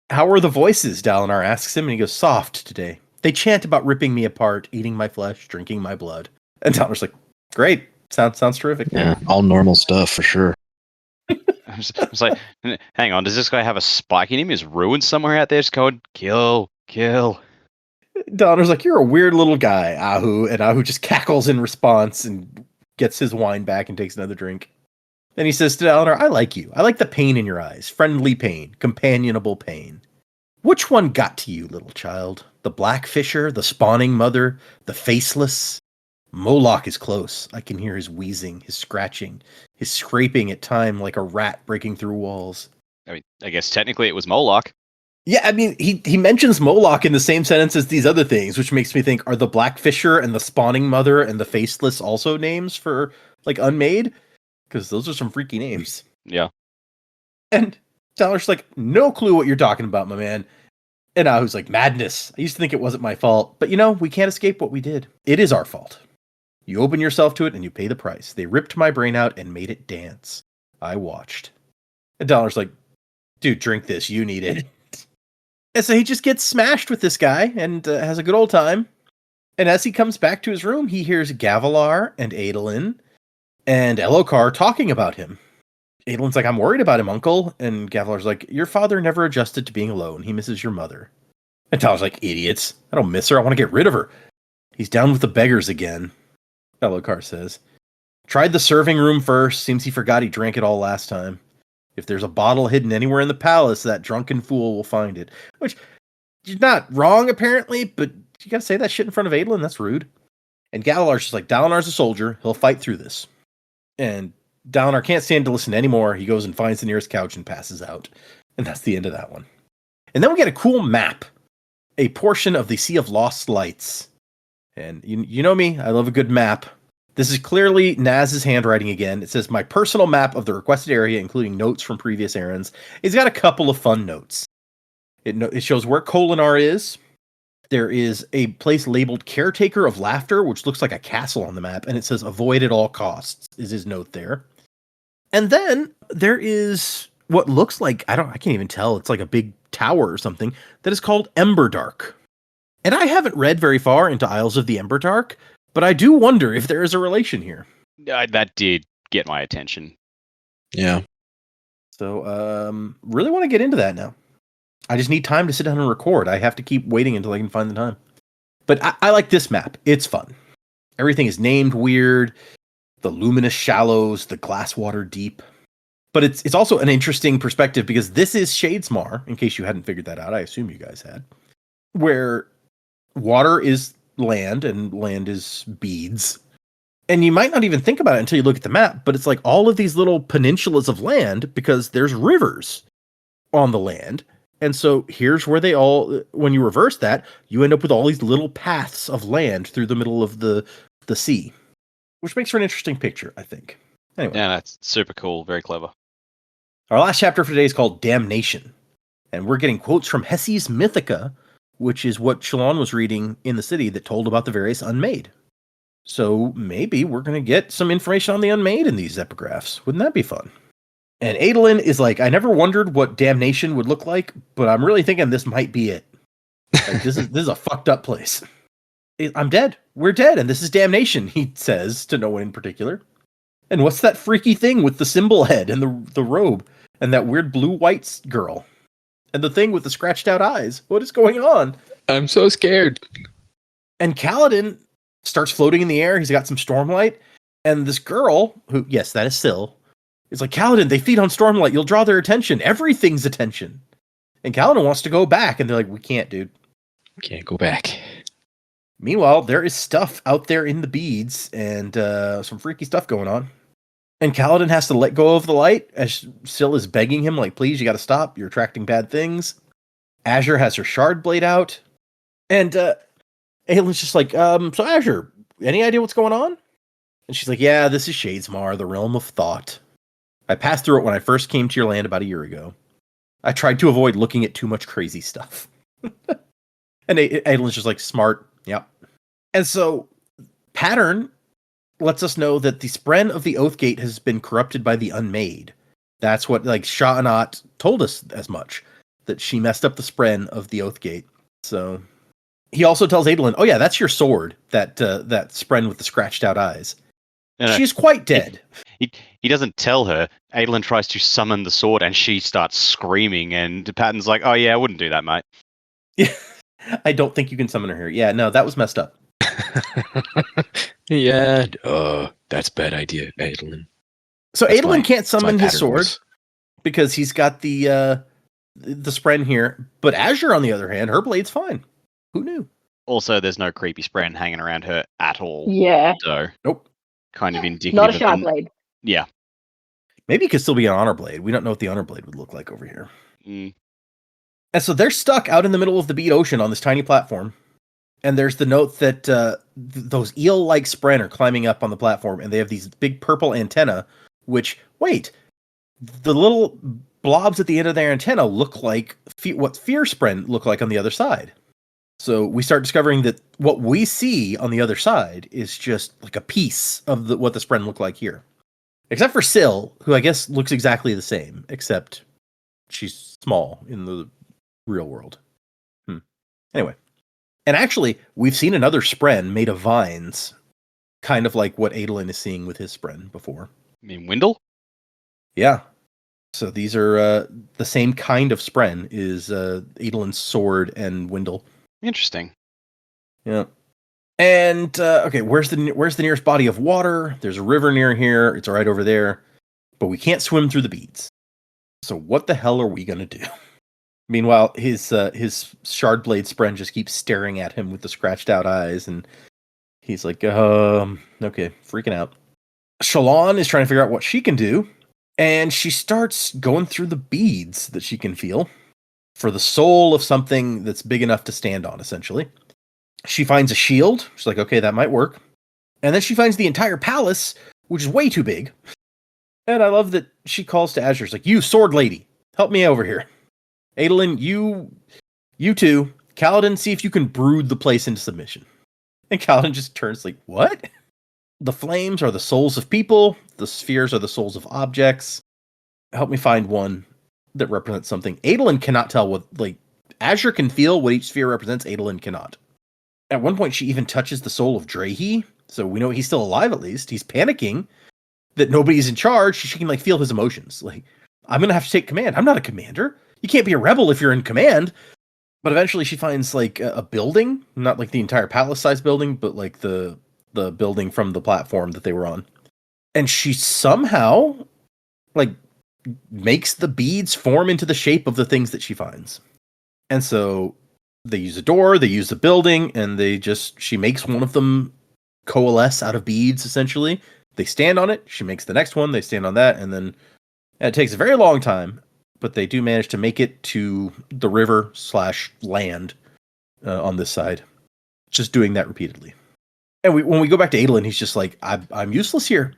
"How are the voices?" Dalinar asks him, and he goes, "Soft today. They chant about ripping me apart, eating my flesh, drinking my blood." And Dalinar's like, "Great. Sounds terrific." Yeah, all normal stuff for sure. I was like, hang on, does this guy have a spike in him? Is Ruin somewhere out there just going, kill? Dalinar's like, "You're a weird little guy, Ahu." And Ahu just cackles in response and gets his wine back and takes another drink. Then he says to Dalinar, "I like you. I like the pain in your eyes. Friendly pain. Companionable pain. Which one got to you, little child? The black fisher? The spawning mother? The faceless? Moloch is close. I can hear his wheezing, his scratching, his scraping at time like a rat breaking through walls." I mean, I guess technically it was Moloch. Yeah, I mean, he mentions Moloch in the same sentence as these other things, which makes me think, are the black fisher and the spawning mother and the faceless also names for, like, unmade? Because those are some freaky names. Yeah. And Dalinar's like, "No clue what you're talking about, my man." And Ahu's like, "Madness. I used to think it wasn't my fault. But, we can't escape what we did. It is our fault. You open yourself to it and you pay the price. They ripped my brain out and made it dance. I watched." And Dalinar's like, "Dude, drink this. You need it." And so he just gets smashed with this guy and has a good old time. And as he comes back to his room, he hears Gavilar and Adolin and Elokar talking about him. Adolin's like, "I'm worried about him, uncle." And Gavilar's like, "Your father never adjusted to being alone. He misses your mother." And Dalinar's like, "Idiots. I don't miss her. I want to get rid of her. He's down with the beggars again." Elokar says, "Tried the serving room first. Seems he forgot he drank it all last time. If there's a bottle hidden anywhere in the palace, that drunken fool will find it." Which, you're not wrong, apparently, but you gotta say that shit in front of Adolin? That's rude. And Gavilar's just like, "Dalinar's a soldier. He'll fight through this." And Dalinar can't stand to listen anymore. He goes and finds the nearest couch and passes out. And that's the end of that one. And then we get a cool map. A portion of the Sea of Lost Lights. And you know me, I love a good map. This is clearly Naz's handwriting again. It says, "My personal map of the requested area, including notes from previous errands." It's got a couple of fun notes. It shows where Kholinar is. There is a place labeled Caretaker of Laughter, which looks like a castle on the map, and it says "Avoid at all costs" is his note there. And then there is what looks like, I can't even tell, it's like a big tower or something, that is called Emberdark. And I haven't read very far into Isles of the Emberdark, but I do wonder if there is a relation here. That did get my attention. Yeah. So, really want to get into that now. I just need time to sit down and record. I have to keep waiting until I can find the time. But I like this map. It's fun. Everything is named weird. The luminous shallows, the glasswater deep. But it's also an interesting perspective because this is Shadesmar, in case you hadn't figured that out. I assume you guys had. Where water is land and land is beads. And you might not even think about it until you look at the map, but it's like all of these little peninsulas of land because there's rivers on the land. And so here's where they all, when you reverse that, you end up with all these little paths of land through the middle of the sea, which makes for an interesting picture, I think. Anyway. Yeah, that's super cool. Very clever. Our last chapter for today is called Damnation. And we're getting quotes from Hesi's Mythica, which is what Shalon was reading in the city that told about the various unmade. So maybe we're going to get some information on the unmade in these epigraphs. Wouldn't that be fun? And Adolin is like, I never wondered what damnation would look like, but I'm really thinking this might be it. Like, this is a fucked up place. I'm dead. We're dead, and this is damnation, he says to no one in particular. And what's that freaky thing with the symbol head and the robe and that weird blue-white girl? And the thing with the scratched out eyes. What is going on? I'm so scared. And Kaladin starts floating in the air. He's got some stormlight. And this girl, who, yes, that is Syl, is like, Kaladin, they feed on stormlight. You'll draw their attention. Everything's attention. And Kaladin wants to go back. And they're like, we can't, dude. Can't go back. Meanwhile, there is stuff out there in the beads and some freaky stuff going on. And Kaladin has to let go of the light as Syl is begging him, like, please, you got to stop. You're attracting bad things. Azure has her shard blade out. And Aelin's just like, so Azure, any idea what's going on? And she's like, yeah, this is Shadesmar, the realm of thought. I passed through it when I first came to your land about a year ago. I tried to avoid looking at too much crazy stuff. And Aelin's just like, smart, yep. And so Pattern lets us know that the spren of the Oathgate has been corrupted by the Unmade. That's what, like, Sha'anat told us as much, that she messed up the spren of the Oathgate. So he also tells Adolin, oh yeah, that's your sword, that spren with the scratched out eyes. No, She's quite dead. He doesn't tell her. Adolin tries to summon the sword, and she starts screaming, and Patton's like, oh yeah, I wouldn't do that, mate. Yeah, I don't think you can summon her here. Yeah, no, that was messed up. Yeah, that's a bad idea, Adolin. So That's Adolin my- can't summon my his pattern sword voice. because he's got the spren here. But Azure, on the other hand, her blade's fine. Who knew? Also, there's no creepy spren hanging around her at all. Yeah. So, Nope. kind of indicative Not a of sharp them- blade. Yeah. Maybe it could still be an honor blade. We don't know what the honor blade would look like over here. Mm. And so they're stuck out in the middle of the bead ocean on this tiny platform. And there's the note that those eel-like spren are climbing up on the platform, and they have these big purple antenna, which, wait, the little blobs at the end of their antenna look like what fear spren look like on the other side. So we start discovering that what we see on the other side is just like a piece of what the spren look like here. Except for Syl, who I guess looks exactly the same, except she's small in the real world. Anyway. And actually, we've seen another spren made of vines, kind of like what Adolin is seeing with his spren before. I mean, Windle? Yeah. So these are the same kind of spren is Adolin's sword and Windle. Interesting. Yeah. And okay, where's the nearest body of water? There's a river near here. It's right over there, but we can't swim through the beads. So what the hell are we gonna do? Meanwhile, his shard blade spren just keeps staring at him with the scratched out eyes, and he's like, okay, freaking out. Shallan is trying to figure out what she can do, and she starts going through the beads that she can feel for the soul of something that's big enough to stand on, essentially. She finds a shield. She's like, okay, that might work. And then she finds the entire palace, which is way too big. And I love that she calls to Azure. She's like, you, sword lady, help me over here. Adolin, you two, Kaladin, see if you can brood the place into submission. And Kaladin just turns like, what? The flames are the souls of people. The spheres are the souls of objects. Help me find one that represents something. Adolin cannot tell what, like, Azure can feel what each sphere represents. Adolin cannot. At one point, she even touches the soul of Drahi. So we know he's still alive, at least. He's panicking that nobody's in charge. She can, like, feel his emotions. Like, I'm going to have to take command. I'm not a commander. You can't be a rebel if you're in command. But eventually she finds like a building, not like the entire palace-sized building, but like the building from the platform that they were on. And she somehow like makes the beads form into the shape of the things that she finds. And so they use a door, they use the building, and she makes one of them coalesce out of beads, essentially. They stand on it, she makes the next one, they stand on that, and then it takes a very long time. But they do manage to make it to the river/land on this side. Just doing that repeatedly. And when we go back to Adolin, he's just like, I'm useless here.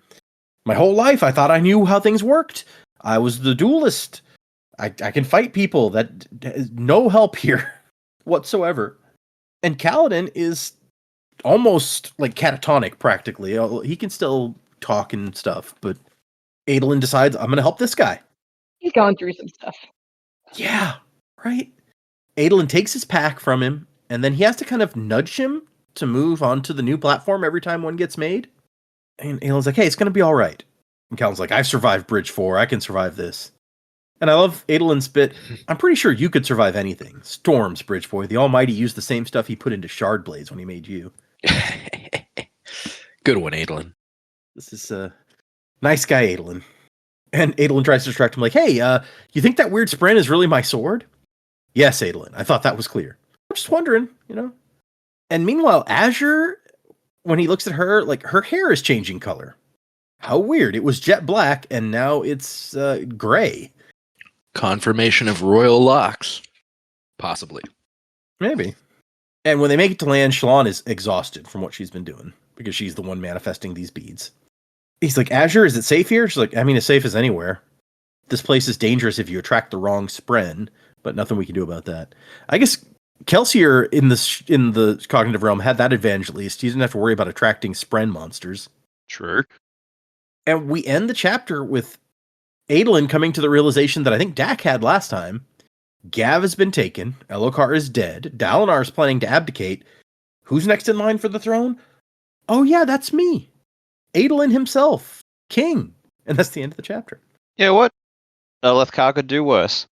My whole life, I thought I knew how things worked. I was the duelist. I can fight people. That no help here whatsoever. And Kaladin is almost like catatonic, practically. He can still talk and stuff, but Adolin decides, I'm going to help this guy. going through some stuff. Yeah, right. Adolin takes his pack from him, and then he has to kind of nudge him to move onto the new platform every time one gets made. And Adolin's like, hey, it's going to be all right. And Callan's like, I've survived Bridge 4. I can survive this. And I love Adolin's bit. I'm pretty sure you could survive anything. Storms, Bridge Boy. The Almighty used the same stuff he put into Shard Blades when he made you. Good one, Adolin. This is a nice guy, Adolin. And Adolin tries to distract him like, hey, you think that weird sprint is really my sword? Yes, Adolin. I thought that was clear. I'm just wondering, you know. And meanwhile, Azure, when he looks at her, like, her hair is changing color. How weird. It was jet black, and now it's gray. Confirmation of royal locks. Possibly. Maybe. And when they make it to land, Shallan is exhausted from what she's been doing, because she's the one manifesting these beads. He's like, Azure, is it safe here? She's like, I mean, as safe as anywhere. This place is dangerous if you attract the wrong spren, but nothing we can do about that. I guess Kelsier in the cognitive realm had that advantage at least. He didn't have to worry about attracting spren monsters. True. And we end the chapter with Adolin coming to the realization that I think Dak had last time. Gav has been taken. Elokar is dead. Dalinar is planning to abdicate. Who's next in line for the throne? Oh yeah, that's me. Adolin himself. King. And that's the end of the chapter. Yeah, what? Elokar could do worse.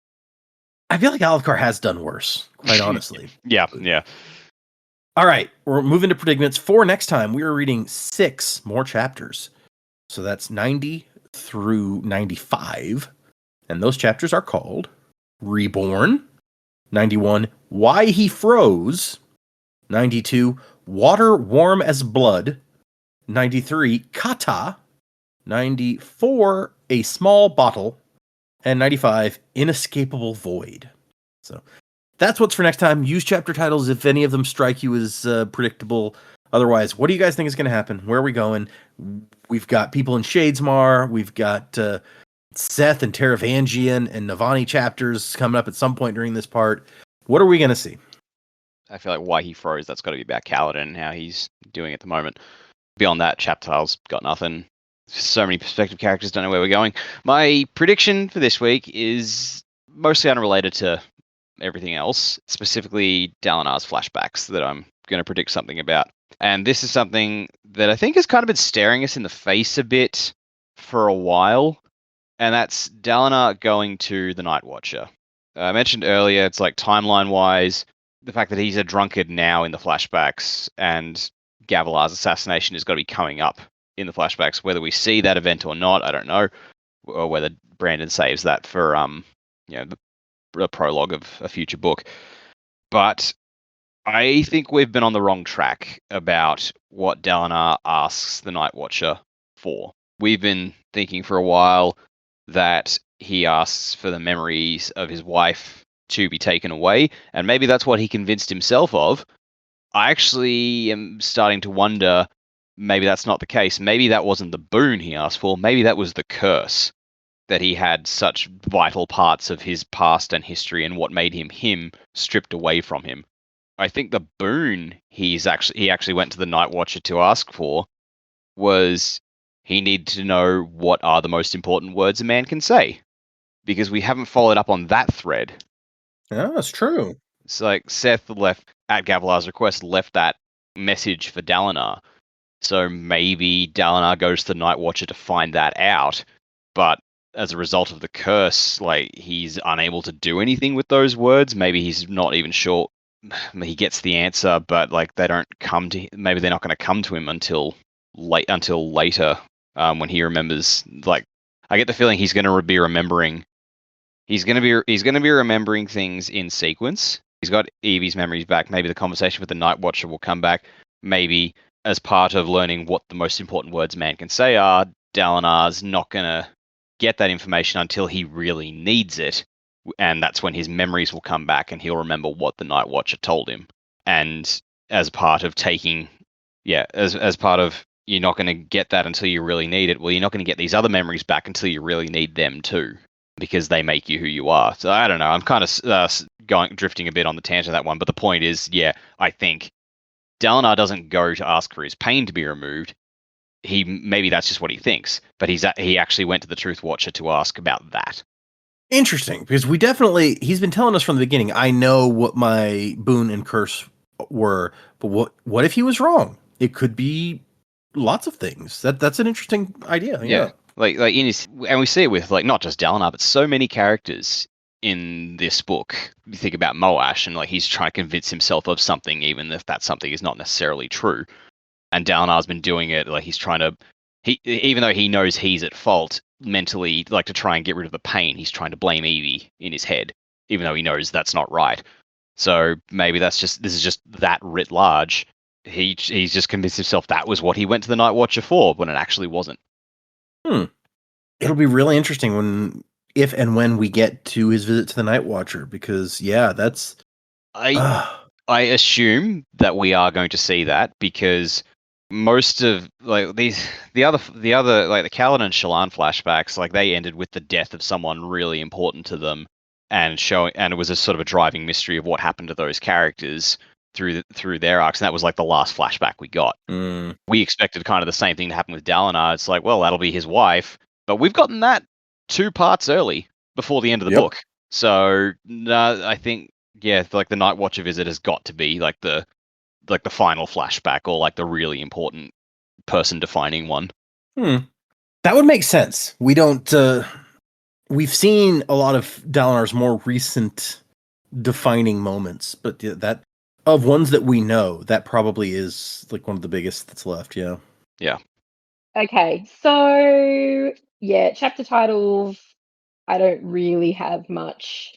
I feel like Elokar has done worse, quite honestly. Yeah. All right, we're moving to predicaments. For next time, we are reading 6 more chapters. So that's 90 through 95. And those chapters are called Reborn. 91, Why He Froze. 92, Water Warm as Blood. 93, Kata. 94, A Small Bottle. And 95, Inescapable Void. So that's what's for next time. Use chapter titles if any of them strike you as predictable. Otherwise, what do you guys think is going to happen? Where are we going? We've got people in Shadesmar. We've got Seth and Taravangian and Navani chapters coming up at some point during this part. What are we going to see? I feel like Why He Froze, that's got to be about Kaladin and how he's doing at the moment. Beyond that, chapter titles got nothing. So many perspective characters, don't know where we're going. My prediction for this week is mostly unrelated to everything else, specifically Dalinar's flashbacks that I'm going to predict something about. And this is something that I think has kind of been staring us in the face a bit for a while, and that's Dalinar going to the Night Watcher. I mentioned earlier, it's like timeline-wise, the fact that he's a drunkard now in the flashbacks, and Gavilar's assassination has got to be coming up in the flashbacks. Whether we see that event or not, I don't know, or whether Brandon saves that for the prologue of a future book. But I think we've been on the wrong track about what Dalinar asks the Night Watcher for. We've been thinking for a while that he asks for the memories of his wife to be taken away, and maybe that's what he convinced himself of. I actually am starting to wonder, maybe that's not the case. Maybe that wasn't the boon he asked for. Maybe that was the curse, that he had such vital parts of his past and history and what made him stripped away from him. I think the boon he actually went to the Night Watcher to ask for was he needed to know what are the most important words a man can say, because we haven't followed up on that thread. Yeah, that's true. It's like Seth left, at Gavilar's request, left that message for Dalinar. So maybe Dalinar goes to the Night Watcher to find that out, but as a result of the curse, like, he's unable to do anything with those words. Maybe he's not even sure. He gets the answer, but like they don't come to. Maybe they're not going to come to him until later, when he remembers. Like, I get the feeling he's going to be remembering. He's going to be remembering things in sequence. He's got Evie's memories back. Maybe the conversation with the Night Watcher will come back. Maybe as part of learning what the most important words a man can say are, Dalinar's not going to get that information until he really needs it. And that's when his memories will come back and he'll remember what the Night Watcher told him. And as part of as part of, you're not going to get that until you really need it. Well, you're not going to get these other memories back until you really need them too, because they make you who you are. So I don't know. I'm kind of drifting a bit on the tangent of that one. But the point is, I think Dalinar doesn't go to ask for his pain to be removed. Maybe that's just what he thinks. But he actually went to the Truth Watcher to ask about that. Interesting, because he's been telling us from the beginning, I know what my boon and curse were, but what if he was wrong? It could be lots of things. That's an interesting idea. Yeah. Like in his, and we see it with like not just Dalinar, but so many characters in this book. You think about Moash, and like he's trying to convince himself of something, even if that something is not necessarily true. And Dalinar's been doing it, like he's trying to, even though he knows he's at fault mentally, like to try and get rid of the pain, he's trying to blame Evie in his head, even though he knows that's not right. So maybe this is just that writ large. He's just convinced himself that was what he went to the Night Watcher for, when it actually wasn't. It'll be really interesting if and when we get to his visit to the Night Watcher, because that's I assume that we are going to see that, because most of like the other like the Kaladin and Shallan flashbacks, like they ended with the death of someone really important to them, and it was a sort of a driving mystery of what happened to those characters through their arcs, and that was like the last flashback we got. We expected kind of the same thing to happen with Dalinar. It's like, well, that'll be his wife, but we've gotten that 2 parts early before the end of the book. So I think like the Night Watcher visit has got to be like the final flashback, or like the really important person defining one. That would make sense. We don't. We've seen a lot of Dalinar's more recent defining moments, but that of ones that we know, that probably is like one of the biggest that's left. Yeah. Okay, so chapter titles. I don't really have much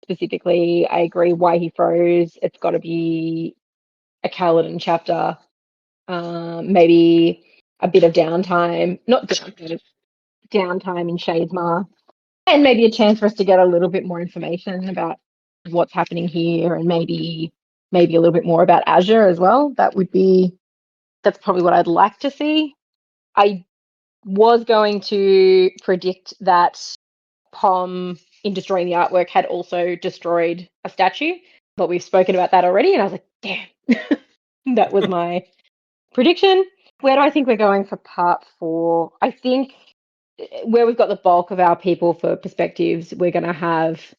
specifically. I agree why he froze. It's got to be a Kaladin chapter. Maybe a bit of downtime, not downtime in Shadesmar, and maybe a chance for us to get a little bit more information about what's happening here, and maybe a little bit more about Azure as well. That's probably what I'd like to see. I was going to predict that Pom, in destroying the artwork, had also destroyed a statue, but we've spoken about that already, and I was like, damn. That was my prediction. Where do I think we're going for part 4? I think where we've got the bulk of our people for perspectives, we're going to have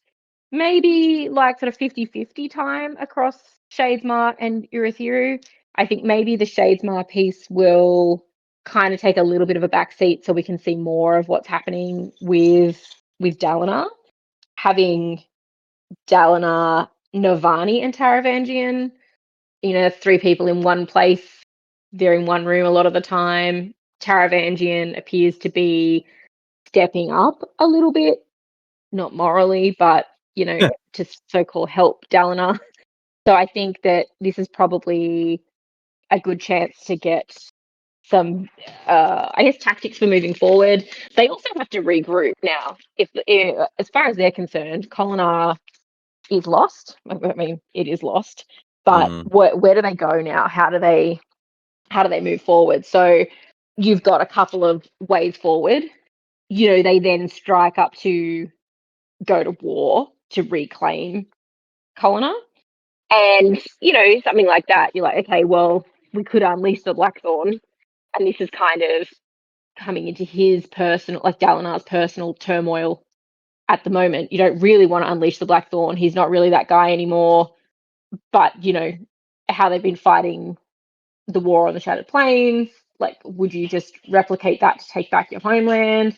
maybe like sort of 50-50 time across Shadesmar and Urithiru. I think maybe the Shadesmar piece will kind of take a little bit of a backseat, so we can see more of what's happening with Dalinar. Having Dalinar, Navani, and Taravangian, 3 people in one place. They're in one room a lot of the time. Taravangian appears to be stepping up a little bit, not morally, but to so-called help Dalinar. So I think that this is probably a good chance to get some, tactics for moving forward. They also have to regroup now. If as far as they're concerned, Kholinar is lost. I mean, it is lost. But where do they go now? How do they move forward? So you've got a couple of ways forward. They then strike up to go to war to reclaim Kholinar. And, something like that, you're like, okay, well, we could unleash the Blackthorn. And this is kind of coming into his personal, like Dalinar's personal turmoil at the moment. You don't really want to unleash the Blackthorn. He's not really that guy anymore. But, how they've been fighting the war on the Shattered Plains, like, would you just replicate that to take back your homeland?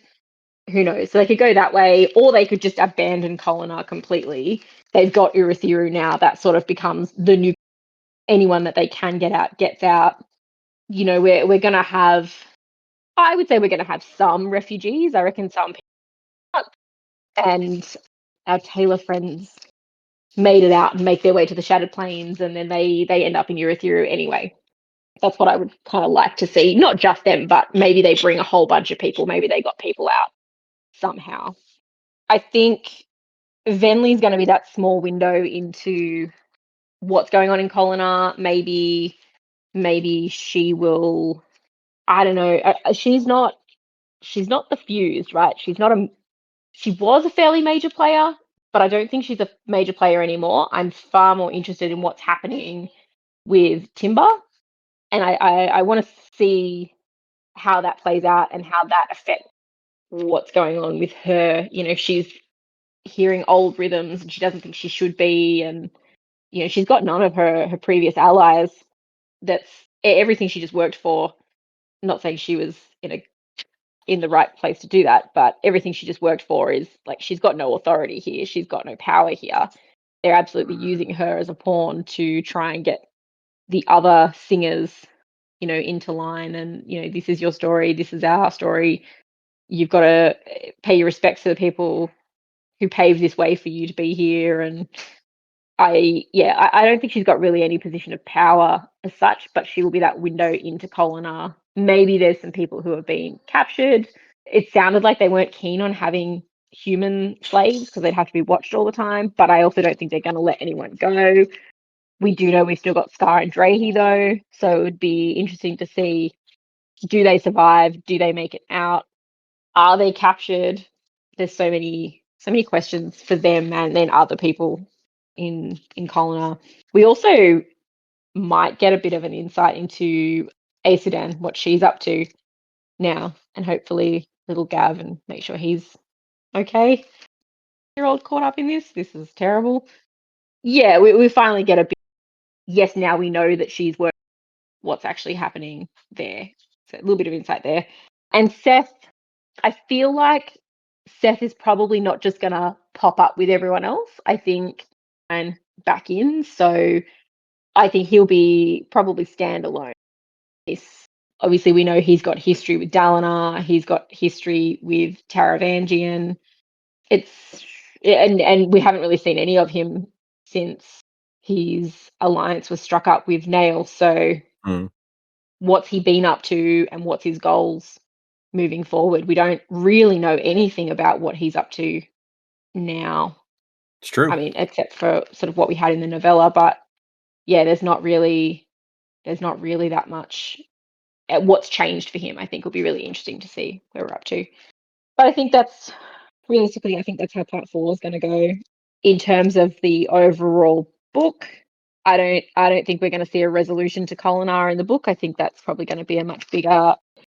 Who knows? So they could go that way, or they could just abandon Kholinar completely. They've got Urithiru now. That sort of becomes the new, anyone that they can get out, gets out. We're going to have, I would say we're going to have some refugees. I reckon some people, and our Taylor friends made it out and make their way to the Shattered Plains, and then they end up in Urithiru anyway. That's what I would kind of like to see. Not just them, but maybe they bring a whole bunch of people. Maybe they got people out somehow. I think Venli's going to be that small window into what's going on in Kholinar. Maybe she will, I don't know. She's not the fused, right? She was a fairly major player, but I don't think she's a major player anymore. I'm far more interested in what's happening with Timber, and I want to see how that plays out and how that affects what's going on with her. She's hearing old rhythms, and she doesn't think she should be, and she's got none of her previous allies. That's everything she just worked for. Not saying she was in the right place to do that, but everything she just worked for is like she's got no authority here. She's got no power here. They're absolutely using her as a pawn to try and get the other singers, into line. And this is your story. This is our story. You've got to pay your respects to the people who paved this way for you to be here. And I don't think she's got really any position of power as such, but she will be that window into Kolinar. Maybe there's some people who have been captured. It sounded like they weren't keen on having human slaves because they'd have to be watched all the time, but I also don't think they're going to let anyone go. We do know we've still got Scar and Drahe though, so it would be interesting to see, do they survive? Do they make it out? Are they captured? There's so many questions for them and then other people in Kolinar. We also might get a bit of an insight into Aesudan, what she's up to now, and hopefully little Gav, and make sure he's okay. You're all caught up in this. This is terrible. Yeah, we finally get a bit. Yes, now we know that she's working. What's actually happening there? So a little bit of insight there. And Seth, I feel like Seth is probably not just gonna pop up with everyone else. I think and back in. So I think he'll be probably standalone. Obviously, we know he's got history with Dalinar. He's got history with Taravangian. And we haven't really seen any of him since his alliance was struck up with Nail. So what's he been up to and what's his goals moving forward? We don't really know anything about what he's up to now. It's true. I mean, except for sort of what we had in the novella, but yeah, there's not really that much. What's changed for him, I think, will be really interesting to see where we're up to. But I think that's realistically, I think that's how part 4 is going to go in terms of the overall book. I don't think we're going to see a resolution to Kolinar in the book. I think that's probably going to be a much bigger.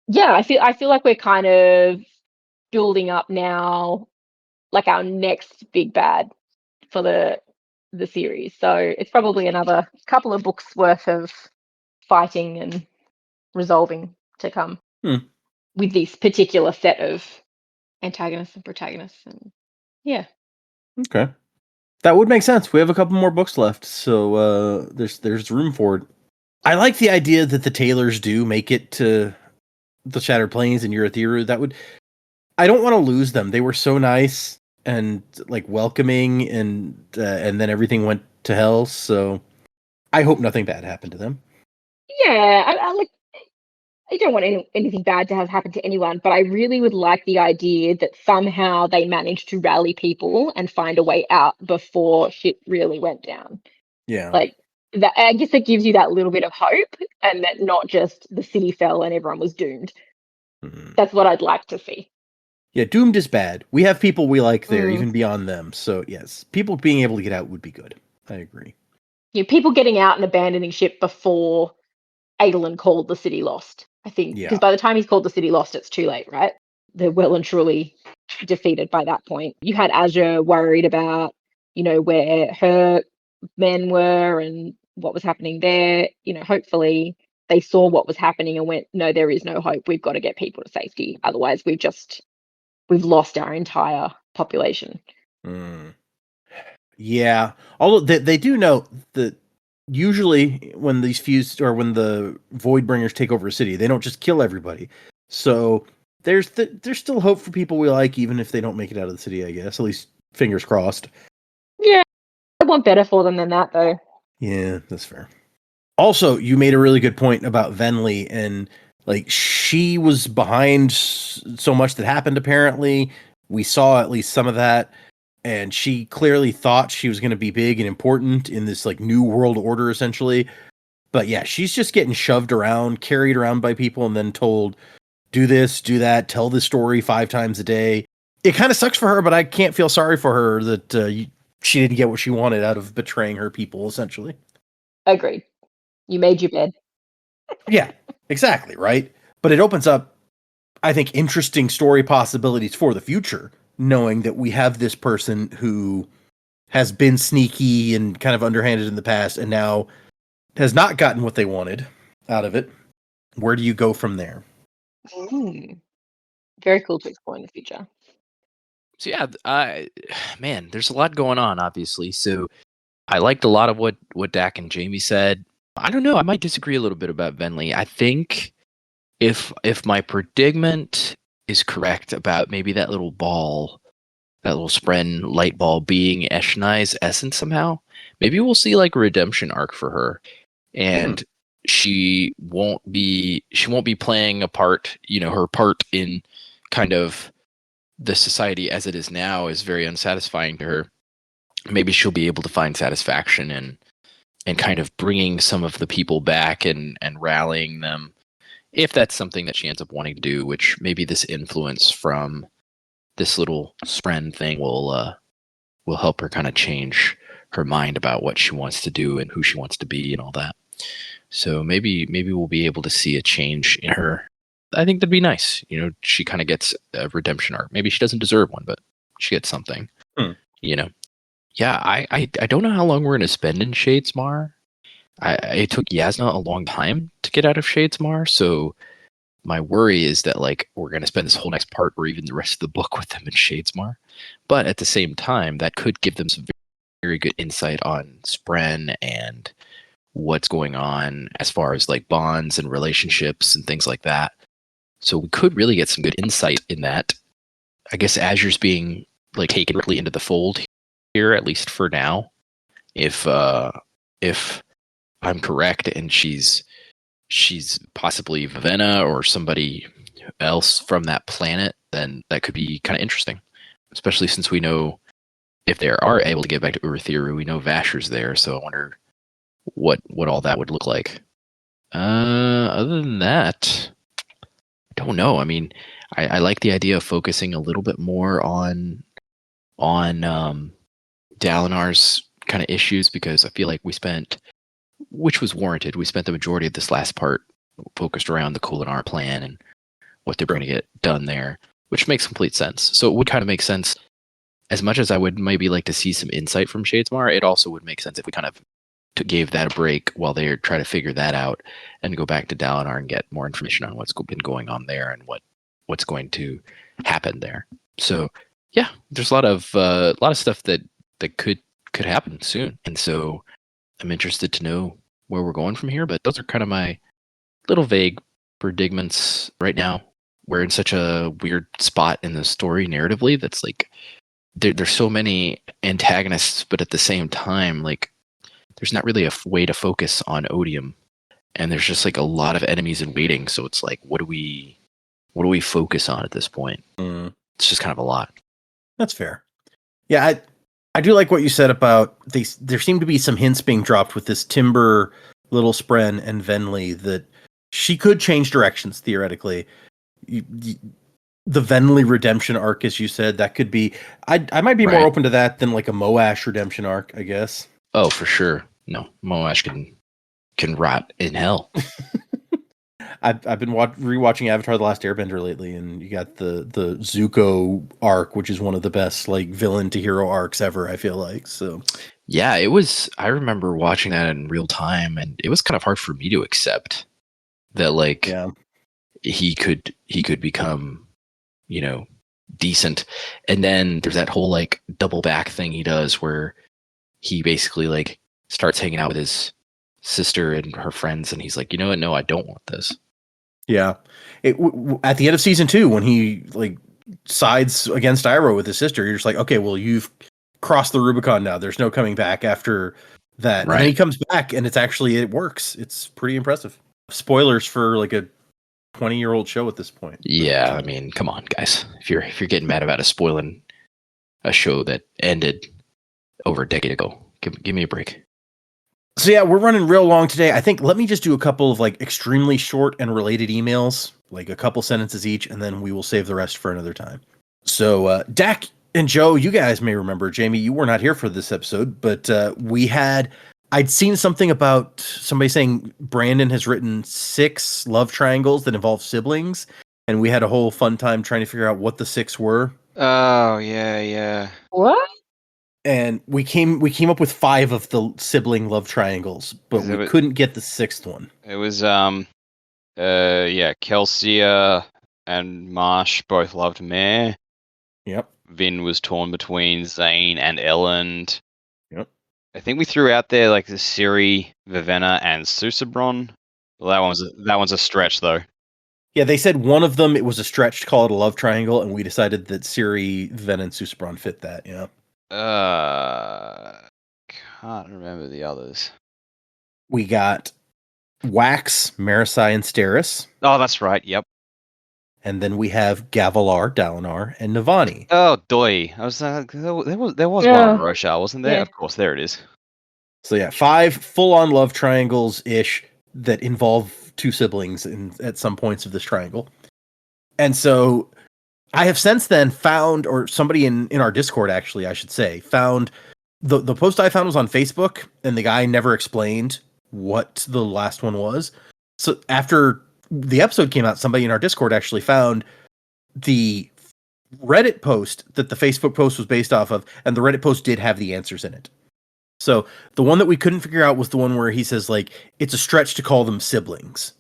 Yeah, I feel like we're kind of building up now, like our next big bad for the series. So it's probably another couple of books worth of fighting and resolving to come with this particular set of antagonists and protagonists. And yeah. Okay. That would make sense. We have a couple more books left, so there's room for it. I like the idea that the Taylors do make it to the Shattered Plains and Urithiru. I don't want to lose them. They were so nice and like welcoming, and then everything went to hell. So I hope nothing bad happened to them. Yeah, I don't want anything bad to have happened to anyone, but I really would like the idea that somehow they managed to rally people and find a way out before shit really went down. Yeah. Like that, I guess it gives you that little bit of hope, and that not just the city fell and everyone was doomed. That's what I'd like to see. Yeah, doomed is bad. We have people we like there, even beyond them. So yes, people being able to get out would be good. I agree. Yeah, people getting out and abandoning ship before Adolin called the city lost. I think because by the time he's called the city lost, it's too late, right? They're well and truly defeated by that point. You had Azure worried about, where her men were and what was happening there. Hopefully they saw what was happening and went, no, there is no hope. We've got to get people to safety. Otherwise, we've lost our entire population. Yeah, although they do know that usually when these fused or when the Voidbringers take over a city, they don't just kill everybody. So there's still hope for people we like, even if they don't make it out of the city, I guess. At least fingers crossed. Yeah, I want better for them than that, though. Yeah, that's fair. Also, you made a really good point about Venli, and like she was behind so much that happened. Apparently, we saw at least some of that. And she clearly thought she was going to be big and important in this like new world order, essentially. But yeah, she's just getting shoved around, carried around by people, and then told, do this, do that, tell this story 5 times a day. It kind of sucks for her, but I can't feel sorry for her that she didn't get what she wanted out of betraying her people, essentially. Agreed. You made your bed. Yeah, exactly, right? But it opens up, I think, interesting story possibilities for the future knowing that we have this person who has been sneaky and kind of underhanded in the past and now has not gotten what they wanted out of it. Where do you go from there? Very cool to explore in the future. So yeah, man, there's a lot going on, obviously. So I liked a lot of what Dak and Jamie said. I don't know. I might disagree a little bit about Venli. I think if my predicament is correct about maybe that little ball, that little Spren light ball being Eshni's essence somehow, maybe we'll see like a redemption arc for her, and she won't be playing a part. You know, her part in kind of the society as it is now is very unsatisfying to her. Maybe she'll be able to find satisfaction in kind of bringing some of the people back and rallying them, if that's something that she ends up wanting to do, which maybe this influence from this little Spren thing will help her kind of change her mind about what she wants to do and who she wants to be and all that. So maybe we'll be able to see a change in her. I think that'd be nice. You know, she kind of gets a redemption arc. Maybe she doesn't deserve one, but she gets something. You know. Yeah, I don't know how long we're going to spend in Shadesmar. It took Yasna a long time to get out of Shadesmar, so my worry is that like we're going to spend this whole next part or even the rest of the book with them in Shadesmar. But at the same time, that could give them some very good insight on Spren and what's going on as far as like bonds and relationships and things like that. So we could really get some good insight in that. I guess Azure's being like taken directly into the fold here, at least for now. If I'm correct and she's possibly Vivenna or somebody else from that planet, then that could be kind of interesting. Especially since we know if they are able to get back to Urithiru, we know Vasher's there, so I wonder what all that would look like. Other than that, I don't know. I mean, I like the idea of focusing a little bit more on Dalinar's kind of issues, because I feel like we spent, which was warranted, we spent the majority of this last part focused around the Kulinar plan and what they're going to get done there, which makes complete sense. So it would kind of make sense, as much as I would maybe like to see some insight from Shadesmar, it also would make sense if we kind of gave that a break while they try to figure that out and go back to Dalinar and get more information on what's been going on there and what's going to happen there. So yeah, there's a lot of stuff that could happen soon, and so I'm interested to know where we're going from here. But those are kind of my little vague predicaments right now. We're in such a weird spot in the story narratively that's like there's so many antagonists, but at the same time, like there's not really a way to focus on Odium, and there's just like a lot of enemies in waiting. So it's like, what do we focus on at this point? It's just kind of a lot. That's fair. Yeah, I do like what you said about there seem to be some hints being dropped with this Timber, Little Spren, and Venli that she could change directions theoretically. The Venli redemption arc, as you said, that could be. I might be more open to that than like a Moash redemption arc, I guess. Oh, for sure. No, Moash can rot in hell. I've been rewatching Avatar: The Last Airbender lately, and you got the Zuko arc, which is one of the best like villain to hero arcs ever. I feel like so. Yeah, it was. I remember watching that in real time, and it was kind of hard for me to accept that like he could become, you know, decent. And then there's that whole like double back thing he does where he basically like starts hanging out with his sister and her friends, and he's like, you know what? No, I don't want this. Yeah, at the end of season 2, when he like sides against Iroh with his sister, you're just like, okay, well, you've crossed the Rubicon now. There's no coming back after that. Right. And then he comes back, and it works. It's pretty impressive. Spoilers for like a 20-year-old show at this point. Yeah, I mean, come on, guys. If you're getting mad about spoiling a show that ended over a decade ago, give me a break. So yeah, we're running real long today. I think let me just do a couple of like extremely short and related emails, like a couple sentences each, and then we will save the rest for another time. So Dak and Joe, you guys may remember, Jamie, you were not here for this episode, but I'd seen something about somebody saying Brandon has written 6 love triangles that involve siblings, and we had a whole fun time trying to figure out what the 6 were. Oh yeah. What? And we came up with 5 of the sibling love triangles, but Is it we a- couldn't get the 6th one. It was Kelsia and Marsh both loved Mare. Yep. Vin was torn between Zane and Elend. Yep. I think we threw out there like the Ciri, Vivenna, and Susabron. Well, that one's a stretch though. Yeah, they said one of them, it was a stretch to call it a love triangle, and we decided that Ciri, Ven, and Susabron fit that, yeah. Can't remember the others. We got Wax, Marisai, and Steris. Oh, that's right. Yep. And then we have Gavilar, Dalinar, and Navani. Oh, Doi. I was there was one Yeah. on Roshar, wasn't there? Yeah. Of course, there it is. So yeah, 5 full-on love triangles-ish that involve 2 siblings at some points of this triangle. And so I have since then found, or somebody in our Discord actually, I should say, found the post I found was on Facebook, and the guy never explained what the last one was. So after the episode came out, somebody in our Discord actually found the Reddit post that the Facebook post was based off of, and the Reddit post did have the answers in it. So the one that we couldn't figure out was the one where he says, like, it's a stretch to call them siblings.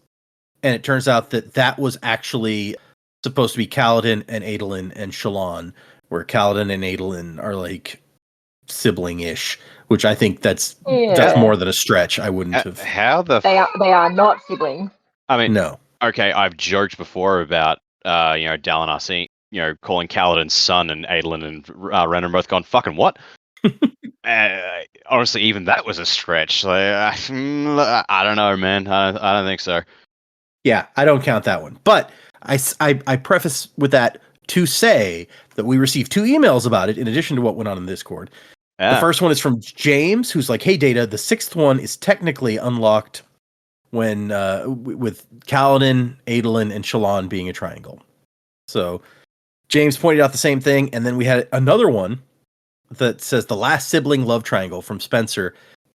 And it turns out that was actually supposed to be Kaladin and Adolin and Shallan, where Kaladin and Adolin are like sibling-ish, which I think that's more than a stretch. I wouldn't have. How the They are not siblings. I mean, No. okay, I've joked before about Dalinar seeing, calling Kaladin's son and Adolin and Renan both gone, fucking what? Honestly, even that was a stretch. Like, I don't know, man. I don't think so. Yeah, I don't count that one. But I preface with that to say that we received 2 emails about it in addition to what went on in Discord. Yeah. The first one is from James, who's like, hey, Data, the 6th one is technically unlocked when with Kaladin, Adolin, and Shallan being a triangle. So James pointed out the same thing, and then we had another one that says the last sibling love triangle from Spencer,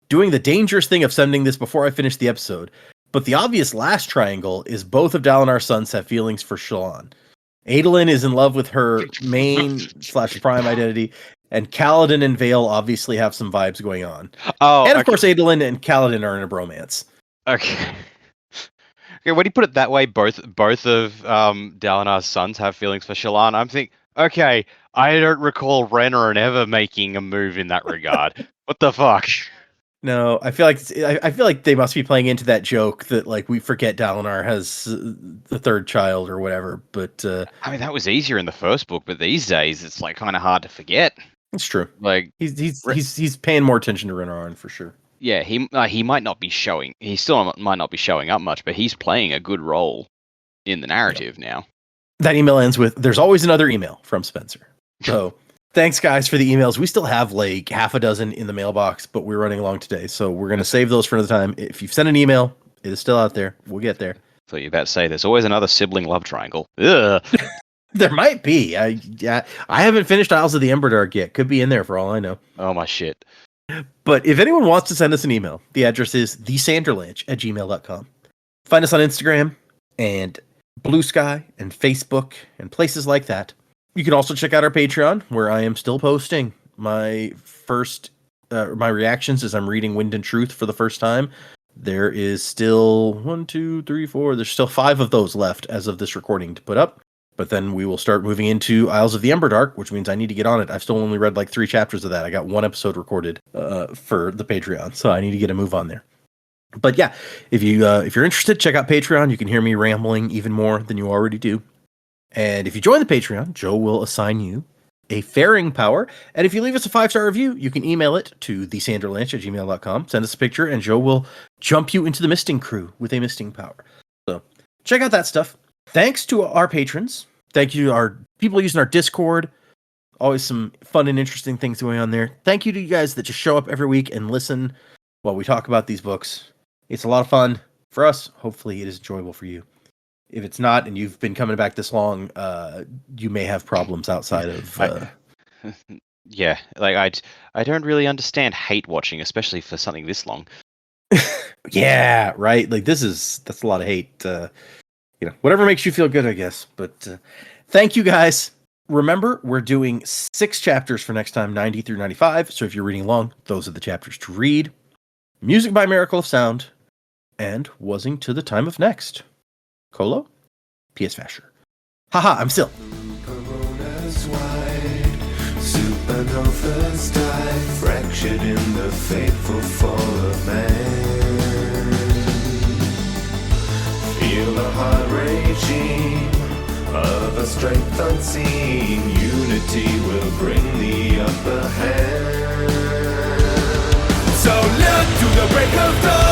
doing the dangerous thing of sending this before I finish the episode. But the obvious last triangle is both of Dalinar's sons have feelings for Shallan. Adolin is in love with her main/prime identity, and Kaladin and Vale obviously have some vibes going on. Oh, and of course, Adolin and Kaladin are in a bromance. Okay. Okay, when you put it that way, both of Dalinar's sons have feelings for Shallan. I'm thinking, okay, I don't recall Renner ever making a move in that regard. What the fuck? No, I feel like they must be playing into that joke that like we forget Dalinar has the 3rd child or whatever. But I mean, that was easier in the first book, but these days it's like kind of hard to forget. it's true. Like he's paying more attention to Renarin for sure. Yeah, he might not be showing. He still might not be showing up much, but he's playing a good role in the narrative now. That email ends with, there's always another email from Spencer. So thanks, guys, for the emails. We still have like half a dozen in the mailbox, but we're running along today. So we're going to save those for another time. If you've sent an email, it is still out there. We'll get there. So you're about to say there's always another sibling love triangle. Ugh. There might be. I haven't finished Isles of the Emberdark yet. Could be in there for all I know. Oh, my shit. But if anyone wants to send us an email, the address is thesanderlanche@gmail.com. Find us on Instagram and Blue Sky and Facebook and places like that. You can also check out our Patreon, where I am still posting my my reactions as I'm reading Wind and Truth for the first time. There is still 1, 2, 3, 4. There's still 5 of those left as of this recording to put up. But then we will start moving into Isles of the Emberdark, which means I need to get on it. I've still only read like 3 chapters of that. I got 1 episode recorded for the Patreon, so I need to get a move on there. But yeah, if you're interested, check out Patreon. You can hear me rambling even more than you already do. And if you join the Patreon, Joe will assign you a faring power. And if you leave us a 5-star review, you can email it to thesanderlanche@gmail.com. Send us a picture, and Joe will jump you into the misting crew with a misting power. So check out that stuff. Thanks to our patrons. Thank you to our people using our Discord. Always some fun and interesting things going on there. Thank you to you guys that just show up every week and listen while we talk about these books. It's a lot of fun for us. Hopefully it is enjoyable for you. If it's not, and you've been coming back this long, you may have problems outside of... Yeah, like I don't really understand hate watching, especially for something this long. Yeah, right? Like that's a lot of hate. Whatever makes you feel good, I guess. But thank you guys. remember, we're doing 6 chapters for next time, 90 through 95. So if you're reading along, those are the chapters to read. Music by Miracle of Sound, and Wuzzing to the Time of Next. Colo? P.S. Fasher. Haha, I'm still. Coronas wide, supernovas die, fractured in the fateful fall of man. Feel the heart raging of a strength unseen. Unity will bring the upper hand. So look to the break of dawn.